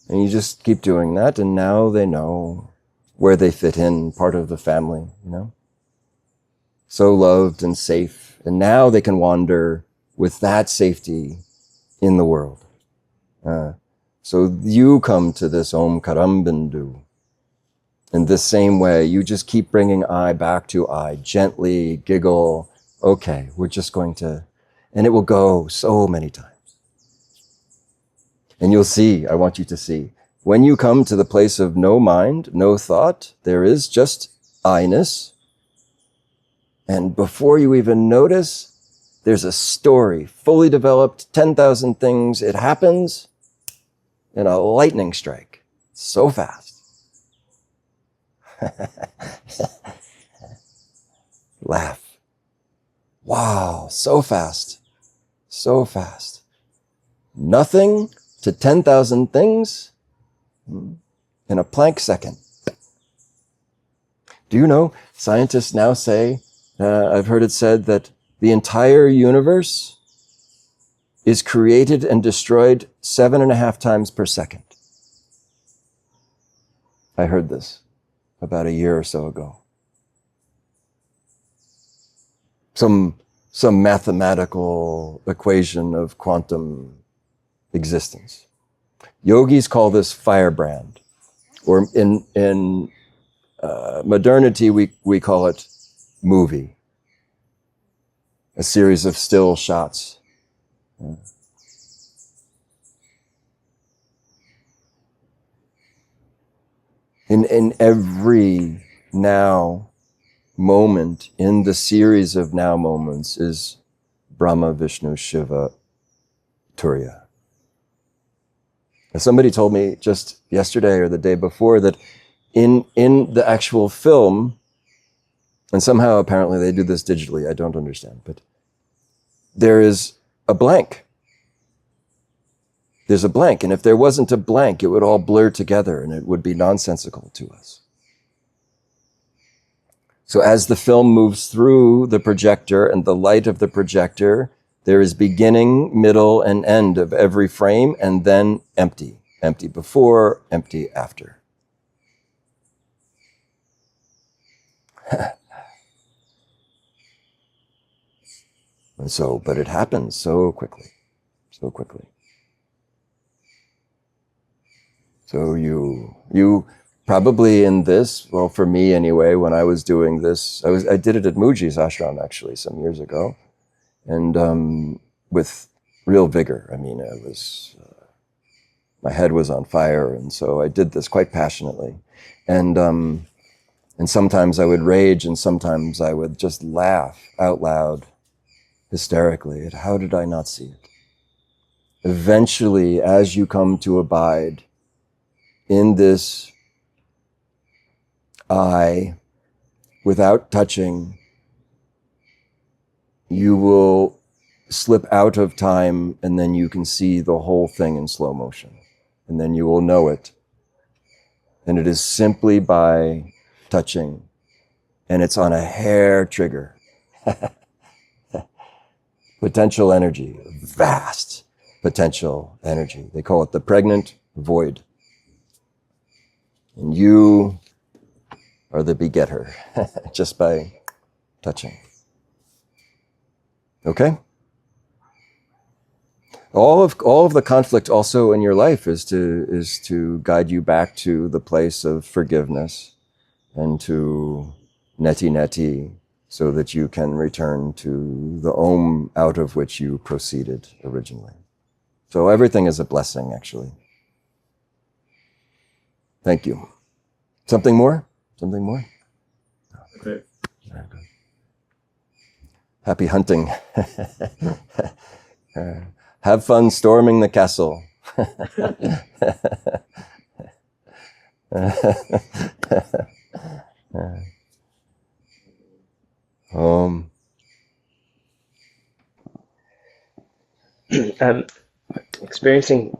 And you just keep doing that, and now they know where they fit in, part of the family, So loved and safe. And now they can wander with that safety in the world. So you come to this Om Karam Bindu. In this same way, you just keep bringing I back to I, gently, giggle. Okay, we're just going to, and it will go so many times. And you'll see, I want you to see, when you come to the place of no mind, no thought, there is just I-ness. And before you even notice, there's a story, fully developed, 10,000 things. It happens in a lightning strike, so fast. Laugh. Wow, so fast. So fast. Nothing to 10,000 things in a Planck second. Do you know, scientists now say, I've heard it said that the entire universe is created and destroyed 7.5 times per second. I heard this about a year or so ago. Some mathematical equation of quantum existence. Yogis call this firebrand, or in modernity we call it movie, a series of still shots. In every now moment, in the series of now moments, is Brahma, Vishnu, Shiva, Turiya. Somebody told me just yesterday or the day before that in the actual film, and somehow apparently they do this digitally, I don't understand, but there is a blank. There's a blank, and if there wasn't a blank, it would all blur together and it would be nonsensical to us. So as the film moves through the projector and the light of the projector, there is beginning, middle, and end of every frame, and then empty. Empty before, empty after. And so, but it happens so quickly, so quickly. So you probably in this, well, for me anyway, when I was doing this, I did it at Muji's ashram actually some years ago, and with real vigor. I mean, it was my head was on fire, and so I did this quite passionately, and sometimes I would rage, and sometimes I would just laugh out loud, hysterically, at how did I not see it? Eventually, as you come to abide in this I, without touching, you will slip out of time, and then you can see the whole thing in slow motion. And then you will know it. And it is simply by touching. And it's on a hair trigger. Potential energy, vast potential energy. They call it the pregnant void. And you are the begetter just by touching. Okay? All of the conflict also in your life is to guide you back to the place of forgiveness and to Neti Neti, so that you can return to the Om out of which you proceeded originally. So everything is a blessing, actually. Thank you. Something more? Something more? Okay. Very good. Happy hunting. Have fun storming the castle. I'm experiencing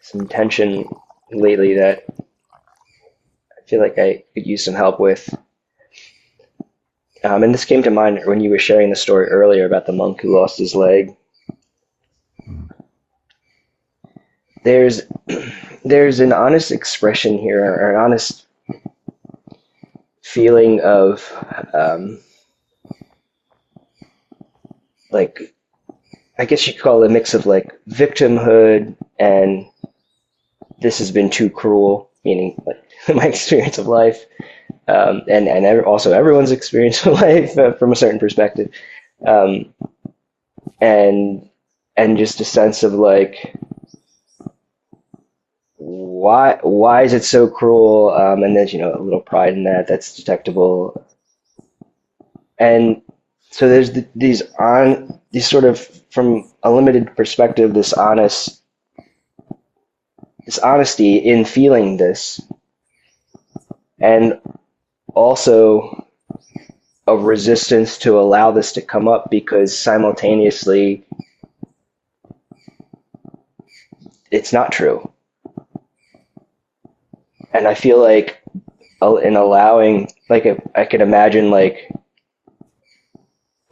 some tension lately that I feel like I could use some help with. And this came to mind when you were sharing the story earlier about the monk who lost his leg. There's an honest expression here, or an honest feeling of like, I guess you could call it a mix of like victimhood and this has been too cruel, meaning like my experience of life, and also everyone's experience of life from a certain perspective, and just a sense of like, why is it so cruel? And there's, a little pride in that's detectable. And so there's these sort of, from a limited perspective, this honesty in feeling this, and also a resistance to allow this to come up, because simultaneously it's not true. And I feel like in allowing, like, I can imagine, like,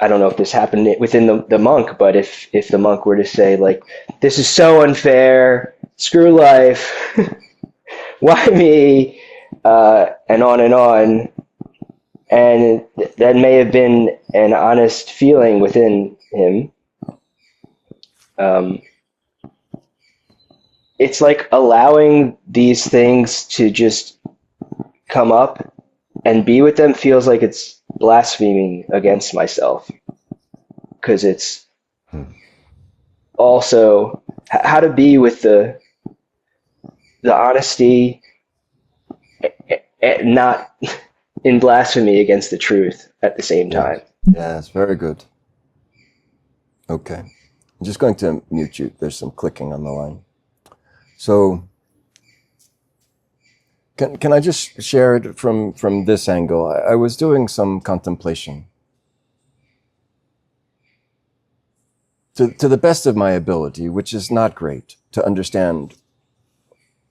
I don't know if this happened within the monk, but if the monk were to say, like, this is so unfair, screw life, why me, and on, and that may have been an honest feeling within him. It's like allowing these things to just come up and be with them feels like it's blaspheming against myself, because it's also how to be with the honesty, not in blasphemy against the truth at the same time. Yes, very good. Okay. I'm just going to mute you. There's some clicking on the line. So can I just share it from this angle? I was doing some contemplation. To the best of my ability, which is not great, to understand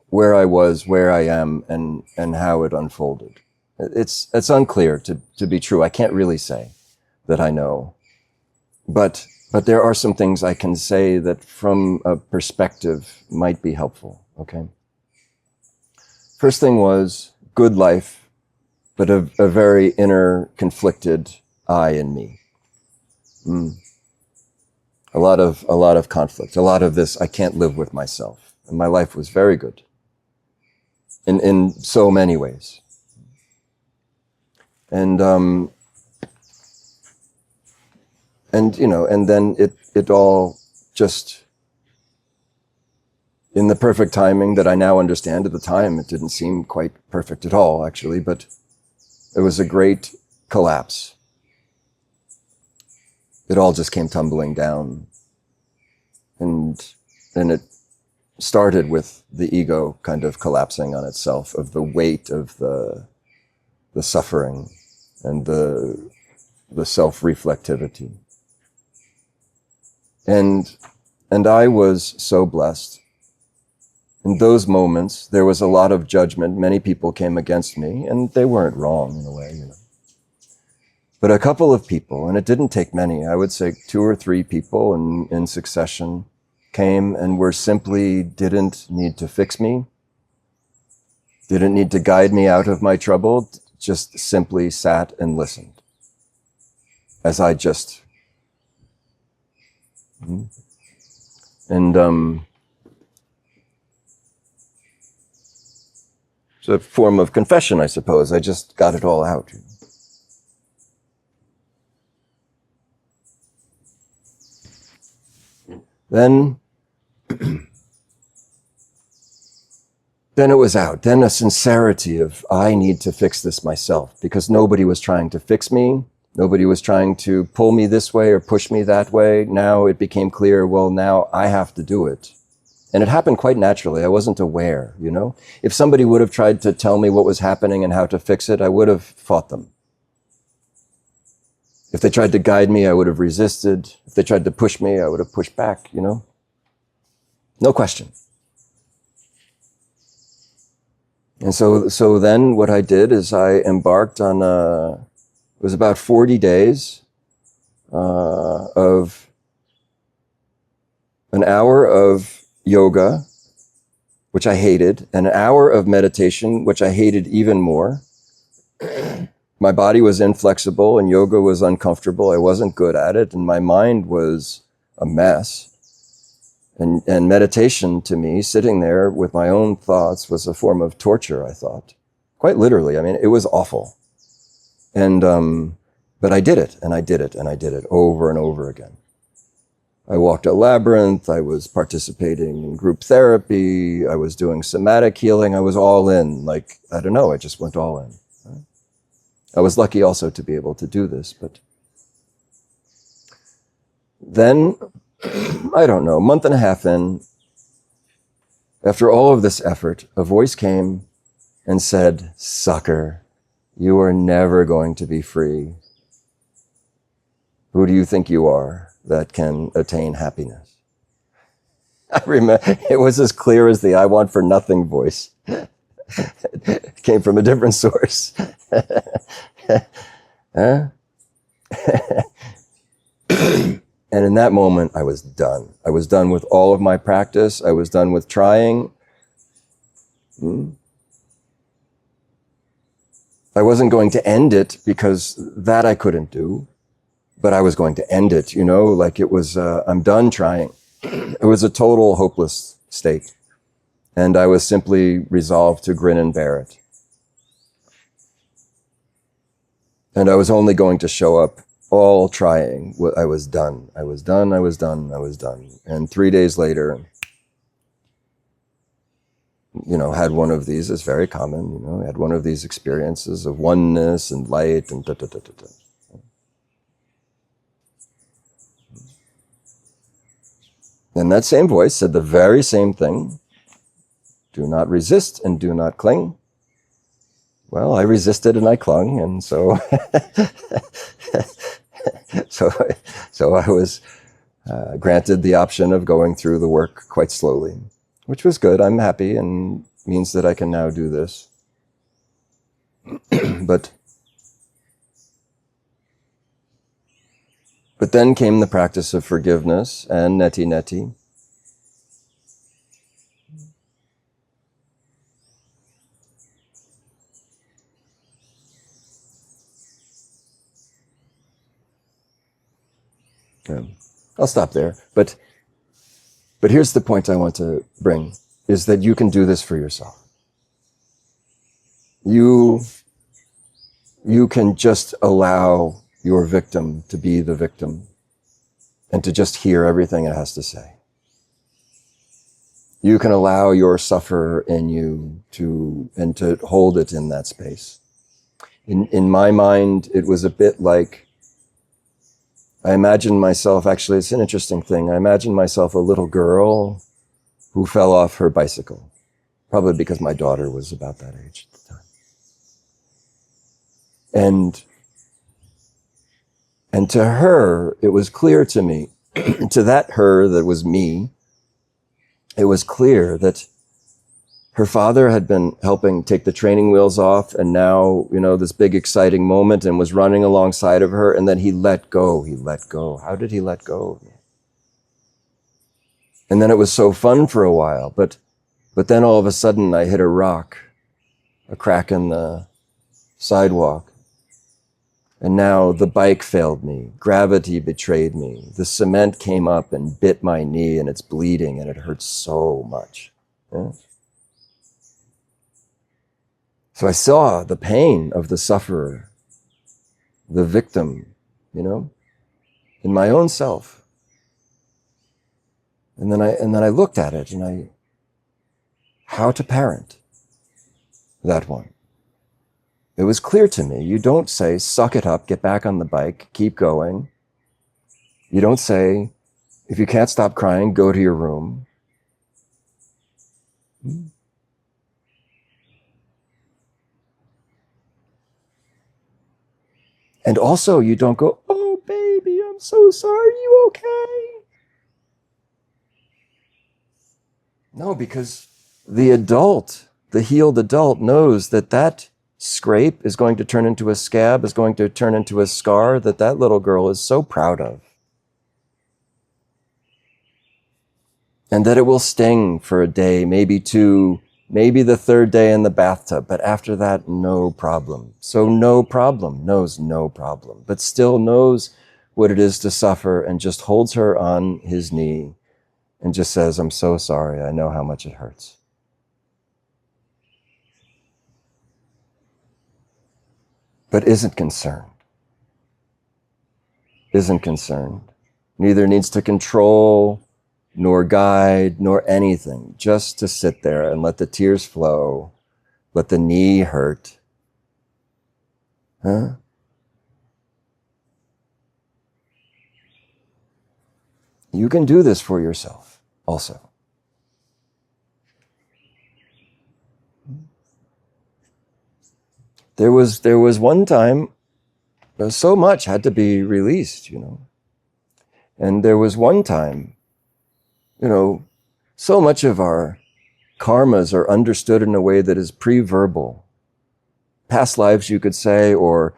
where I was, where I am, and how it unfolded. It's unclear to be true. I can't really say that I know. But there are some things I can say that from a perspective might be helpful, okay? First thing was good life, but a very inner conflicted I in me. A lot of conflict, a lot of this, I can't live with myself. And my life was very good in so many ways. And you know, and then it all just, in the perfect timing that I now understand, at the time it didn't seem quite perfect at all, actually, but it was a great collapse. It all just came tumbling down. And it started with the ego kind of collapsing on itself, of the weight of the suffering and the self-reflectivity. And I was so blessed. In those moments, there was a lot of judgment. Many people came against me, and they weren't wrong in a way, you know. But a couple of people, and it didn't take many, I would say 2 or 3 people in succession, came and didn't need to fix me, didn't need to guide me out of my trouble, just simply sat and listened as I just... And it's a form of confession, I suppose. I just got it all out. Then it was out. Then a sincerity of, I need to fix this myself, because nobody was trying to fix me. Nobody was trying to pull me this way or push me that way. Now it became clear, well, now I have to do it. And it happened quite naturally. I wasn't aware, you know? If somebody would have tried to tell me what was happening and how to fix it, I would have fought them. If they tried to guide me, I would have resisted. If they tried to push me, I would have pushed back, you know? No question. And so then what I did is I embarked on it was about 40 days of an hour of yoga, which I hated, an hour of meditation, which I hated even more. My body was inflexible and yoga was uncomfortable. I wasn't good at it, and my mind was a mess. And meditation, to me, sitting there with my own thoughts, was a form of torture, I thought. Quite literally. I mean, it was awful. And but I did it, and I did it, and I did it over and over again. I walked a labyrinth. I was participating in group therapy. I was doing somatic healing. I was all in. Like, I don't know, I just went all in. I was lucky also to be able to do this, but then, I don't know, a month and a half in, after all of this effort, a voice came and said, "Sucker, you are never going to be free. Who do you think you are that can attain happiness?" I remember, it was as clear as the "I want for nothing" voice. It came from a different source. Huh? And in that moment, I was done. I was done with all of my practice. I was done with trying. I wasn't going to end it because that I couldn't do, but I was going to end it, you know, like it was, I'm done trying. It was a total hopeless state. And I was simply resolved to grin and bear it. And I was only going to show up all trying. I was done. I was done. I was done. I was done. And 3 days later, you know, had one of these, it's very common, you know, had one of these experiences of oneness and light and da-da-da-da-da. And that same voice said the very same thing. Do not resist and do not cling. Well, I resisted and I clung, and so so I was granted the option of going through the work quite slowly, which was good. I'm happy and means that I can now do this. But then came the practice of forgiveness and Neti Neti. I'll stop there. But here's the point I want to bring, is that you can do this for yourself. You can just allow your victim to be the victim and to just hear everything it has to say. You can allow your sufferer in you to hold it in that space. In my mind, it was a bit like, I imagined myself, actually, it's an interesting thing. I imagined myself a little girl who fell off her bicycle, probably because my daughter was about that age at the time. And to her, it was clear to me, to that her that was me, it was clear that her father had been helping take the training wheels off, and now, you know, this big exciting moment, and was running alongside of her, and then he let go. He let go. How did he let go? And then it was so fun for a while, but then all of a sudden I hit a rock, a crack in the sidewalk, and now the bike failed me. Gravity betrayed me. The cement came up and bit my knee, and it's bleeding, and it hurts so much. Yeah? So I saw the pain of the sufferer, the victim, you know, in my own self. And then I looked at it and how to parent that one. It was clear to me, you don't say, suck it up, get back on the bike, keep going. You don't say, if you can't stop crying, go to your room. And also, you don't go, oh, baby, I'm so sorry, you okay? No, because the adult, the healed adult, knows that scrape is going to turn into a scab, is going to turn into a scar that little girl is so proud of. And that it will sting for a day, maybe two, maybe the third day in the bathtub, but after that, no problem. So no problem knows no problem, but still knows what it is to suffer and just holds her on his knee and just says, I'm so sorry, I know how much it hurts. But isn't concerned. Isn't concerned. Neither needs to control, nor guide, nor anything, just to sit there and let the tears flow, let the knee hurt. Huh? You can do this for yourself also. There was one time, so much had to be released, you know. And there was one time, you know, so much of our karmas are understood in a way that is pre-verbal. Past lives, you could say, or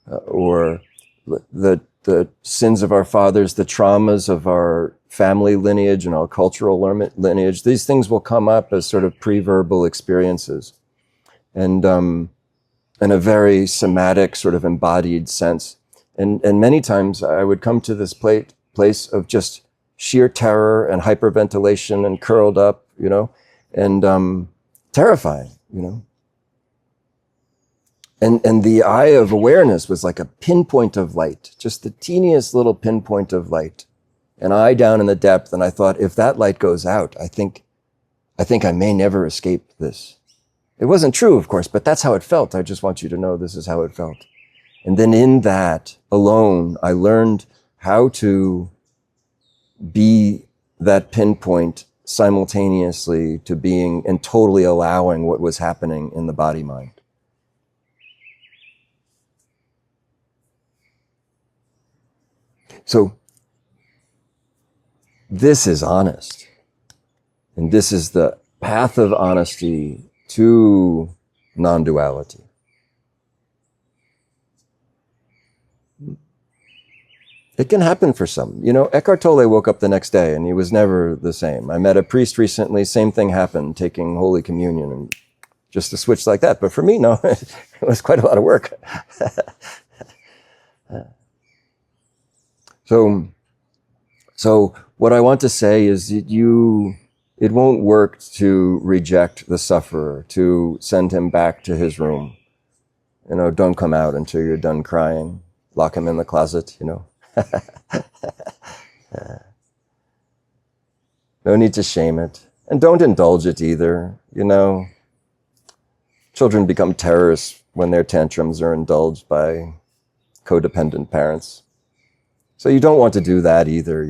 the the sins of our fathers, the traumas of our family lineage and our cultural lineage, these things will come up as sort of pre-verbal experiences. And in a very somatic, sort of embodied sense. And many times I would come to this place of just sheer terror and hyperventilation and curled up, and terrifying, And the eye of awareness was like a pinpoint of light, just the teeniest little pinpoint of light. And I down in the depth, and I thought, if that light goes out, I think I may never escape this. It wasn't true, of course, but that's how it felt. I just want you to know this is how it felt. And then in that alone, I learned how to be that pinpoint simultaneously to being and totally allowing what was happening in the body-mind. So this is honest. And this is the path of honesty to non-duality. It can happen for some. Eckhart Tolle woke up the next day and he was never the same. I met a priest recently, same thing happened, taking Holy Communion, and just a switch like that. But for me, no, it was quite a lot of work. So what I want to say is that it won't work to reject the sufferer, to send him back to his room. Don't come out until you're done crying. Lock him in the closet, No need to shame it. And don't indulge it either, Children become terrorists when their tantrums are indulged by codependent parents. So you don't want to do that either,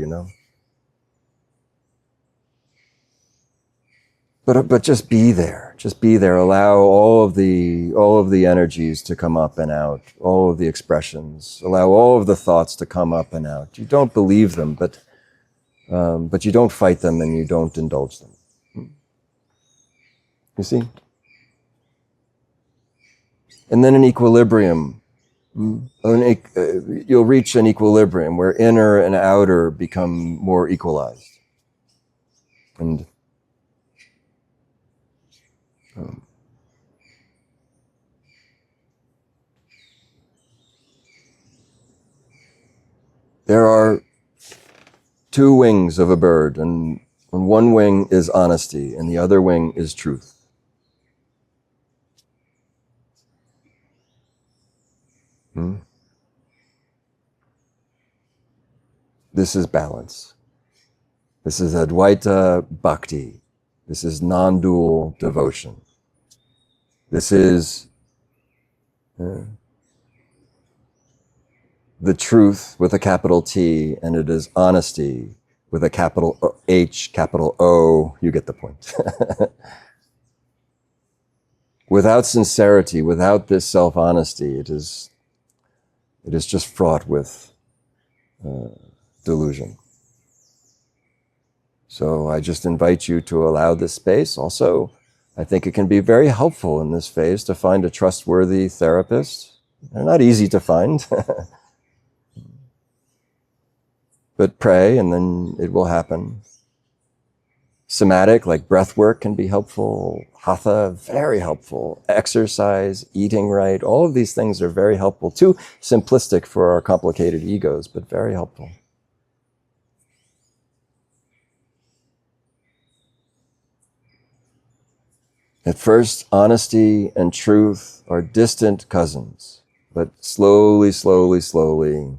But just be there. Just be there. Allow all of the energies to come up and out, all of the expressions. Allow all of the thoughts to come up and out. You don't believe them, but you don't fight them and you don't indulge them. You see? And then an equilibrium. You'll reach an equilibrium where inner and outer become more equalized. And there are two wings of a bird, and one wing is honesty, and the other wing is truth. This is balance. This is Advaita Bhakti. This is non-dual devotion. This is the truth with a capital T, and it is honesty with a capital H, capital O. You get the point. Without sincerity, without this self-honesty, it is just fraught with delusion. So I just invite you to allow this space. Also, I think it can be very helpful in this phase to find a trustworthy therapist. They're not easy to find. But pray and then it will happen. Somatic, like breath work, can be helpful. Hatha, very helpful. Exercise, eating right, all of these things are very helpful. Too simplistic for our complicated egos, but very helpful. At first, honesty and truth are distant cousins, but slowly, slowly, slowly,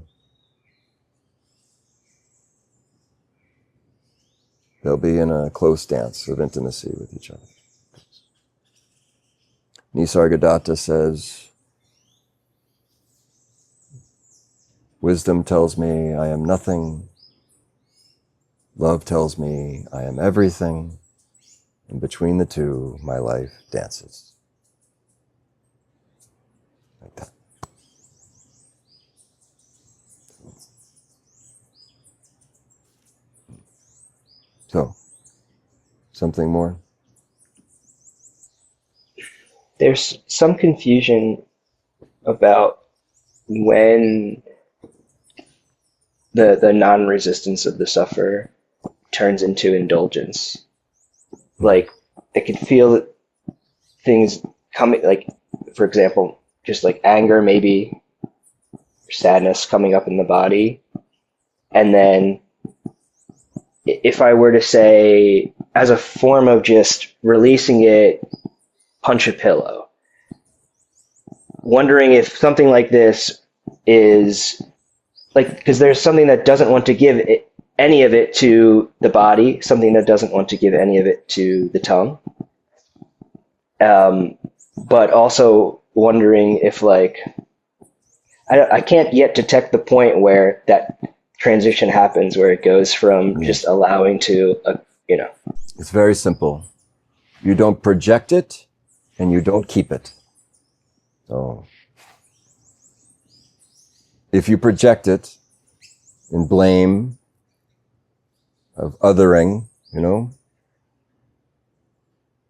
they'll be in a close dance of intimacy with each other. Nisargadatta says, wisdom tells me I am nothing. Love tells me I am everything. And between the two, my life dances. Like that. So, something more? There's some confusion about when the non-resistance of the sufferer turns into indulgence. Like I can feel things coming, like for example, just like anger, maybe sadness coming up in the body, and then if I were to say, as a form of just releasing it, punch a pillow, wondering if something like this is like, because there's something that doesn't want to give it, any of it to the body, something that doesn't want to give any of it to the tongue. But also wondering if, like, I can't yet detect the point where that transition happens, where it goes from just allowing to, It's very simple. You don't project it and you don't keep it. So if you project it in blame of othering,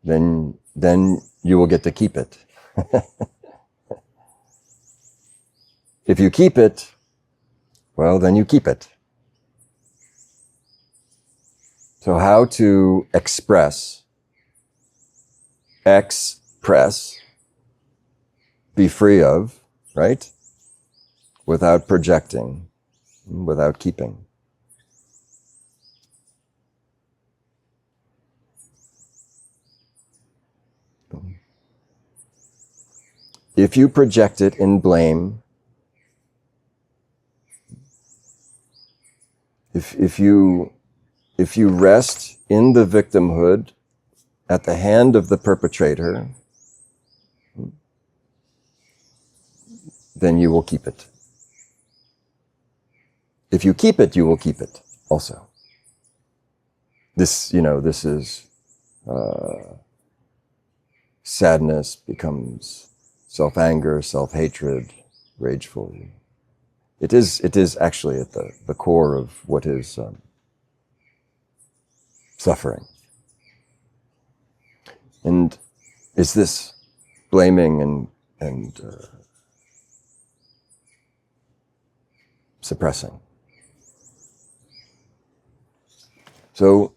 then you will get to keep it. If you keep it, well, then you keep it. So how to express, be free of, right? Without projecting, without keeping. If you project it in blame, if you rest in the victimhood at the hand of the perpetrator, then you will keep it. If you keep it, you will keep it also. This is sadness becomes self-anger, self-hatred, rageful. It is actually at the core of what is suffering. And is this blaming and suppressing. So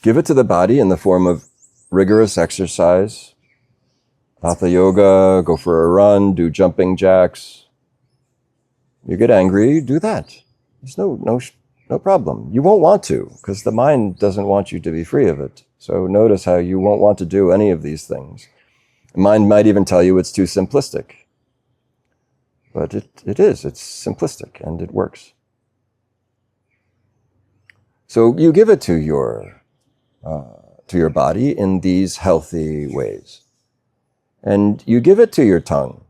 give it to the body in the form of rigorous exercise, hatha yoga, go for a run, do jumping jacks. You get angry, do that. There's no problem. You won't want to, because the mind doesn't want you to be free of it. So notice how you won't want to do any of these things. The mind might even tell you it's too simplistic. But it's simplistic and it works. So you give it to your body in these healthy ways. And you give it to your tongue,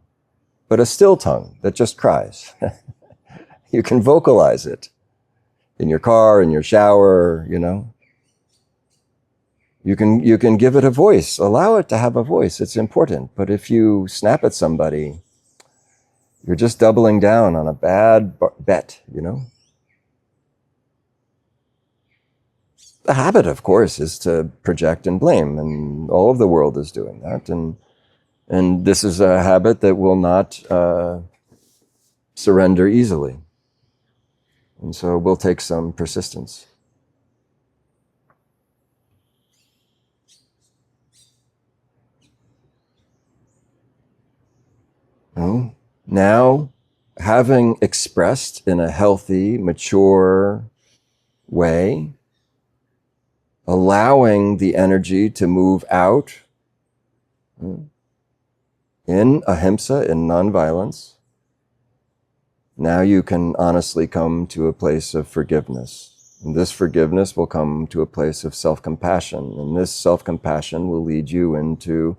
but a still tongue that just cries. You can vocalize it in your car, in your shower, You can give it a voice, allow it to have a voice, it's important. But if you snap at somebody, you're just doubling down on a bad bet, The habit, of course, is to project and blame, and all of the world is doing that. And this is a habit that will not surrender easily. And so it will take some persistence. Now, having expressed in a healthy, mature way, allowing the energy to move out in ahimsa, in nonviolence, now you can honestly come to a place of forgiveness. And this forgiveness will come to a place of self-compassion. And this self-compassion will lead you into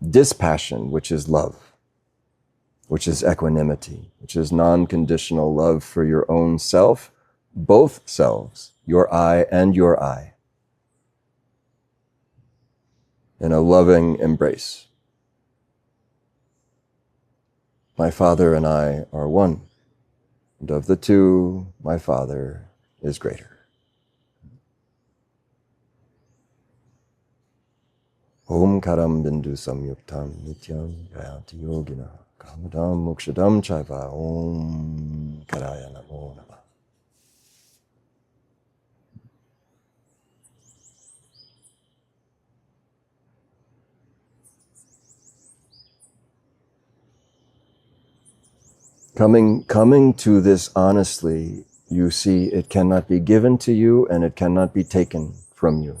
dispassion, which is love, which is equanimity, which is non-conditional love for your own self, both selves, your I and your I, in a loving embrace. My Father and I are one, and of the two, my Father is greater. Om karam bindu samyuktam nityam gayati yogina kamadam mokshadam chaiva om karaya namo namah. Coming to this honestly, you see it cannot be given to you and it cannot be taken from you.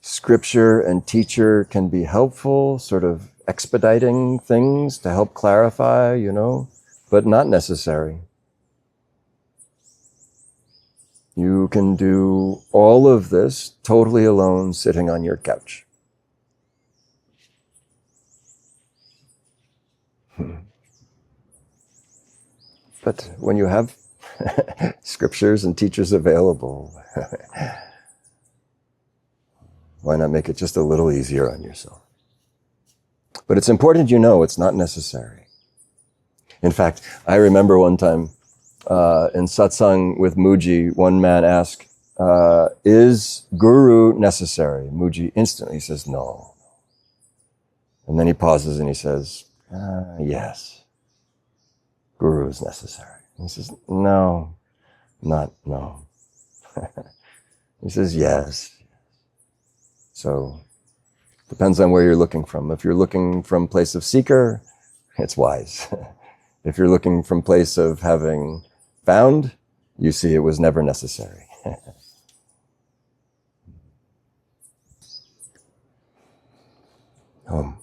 Scripture and teacher can be helpful, sort of expediting things to help clarify, you know, but not necessary. You can do all of this totally alone, sitting on your couch. But when you have scriptures and teachers available, why not make it just a little easier on yourself? But it's important you know it's not necessary. In fact, I remember one time in Satsang with Muji, one man asked, is guru necessary? Muji instantly says, no. And then he pauses and he says, yes, guru is necessary. And he says, no, not no. He says, yes. So, depends on where you're looking from. If you're looking from place of seeker, it's wise. If you're looking from place of having found, you see it was never necessary. Home.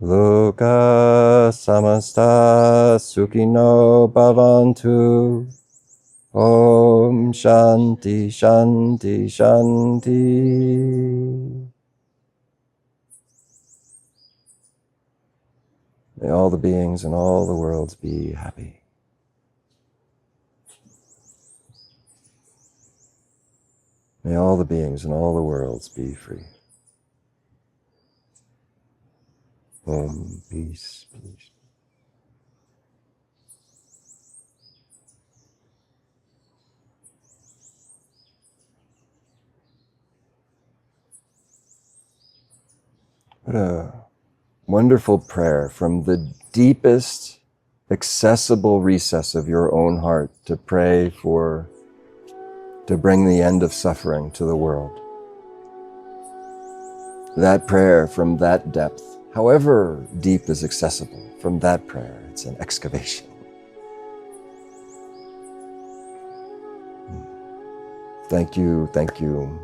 Loka samasta sukhino bhavantu. Om shanti shanti shanti. May all the beings in all the worlds be happy. May all the beings in all the worlds be free. Om, peace, peace. What a wonderful prayer from the deepest accessible recess of your own heart to pray to bring the end of suffering to the world. That prayer from that depth, however deep is accessible, from that prayer, it's an excavation. Thank you, thank you.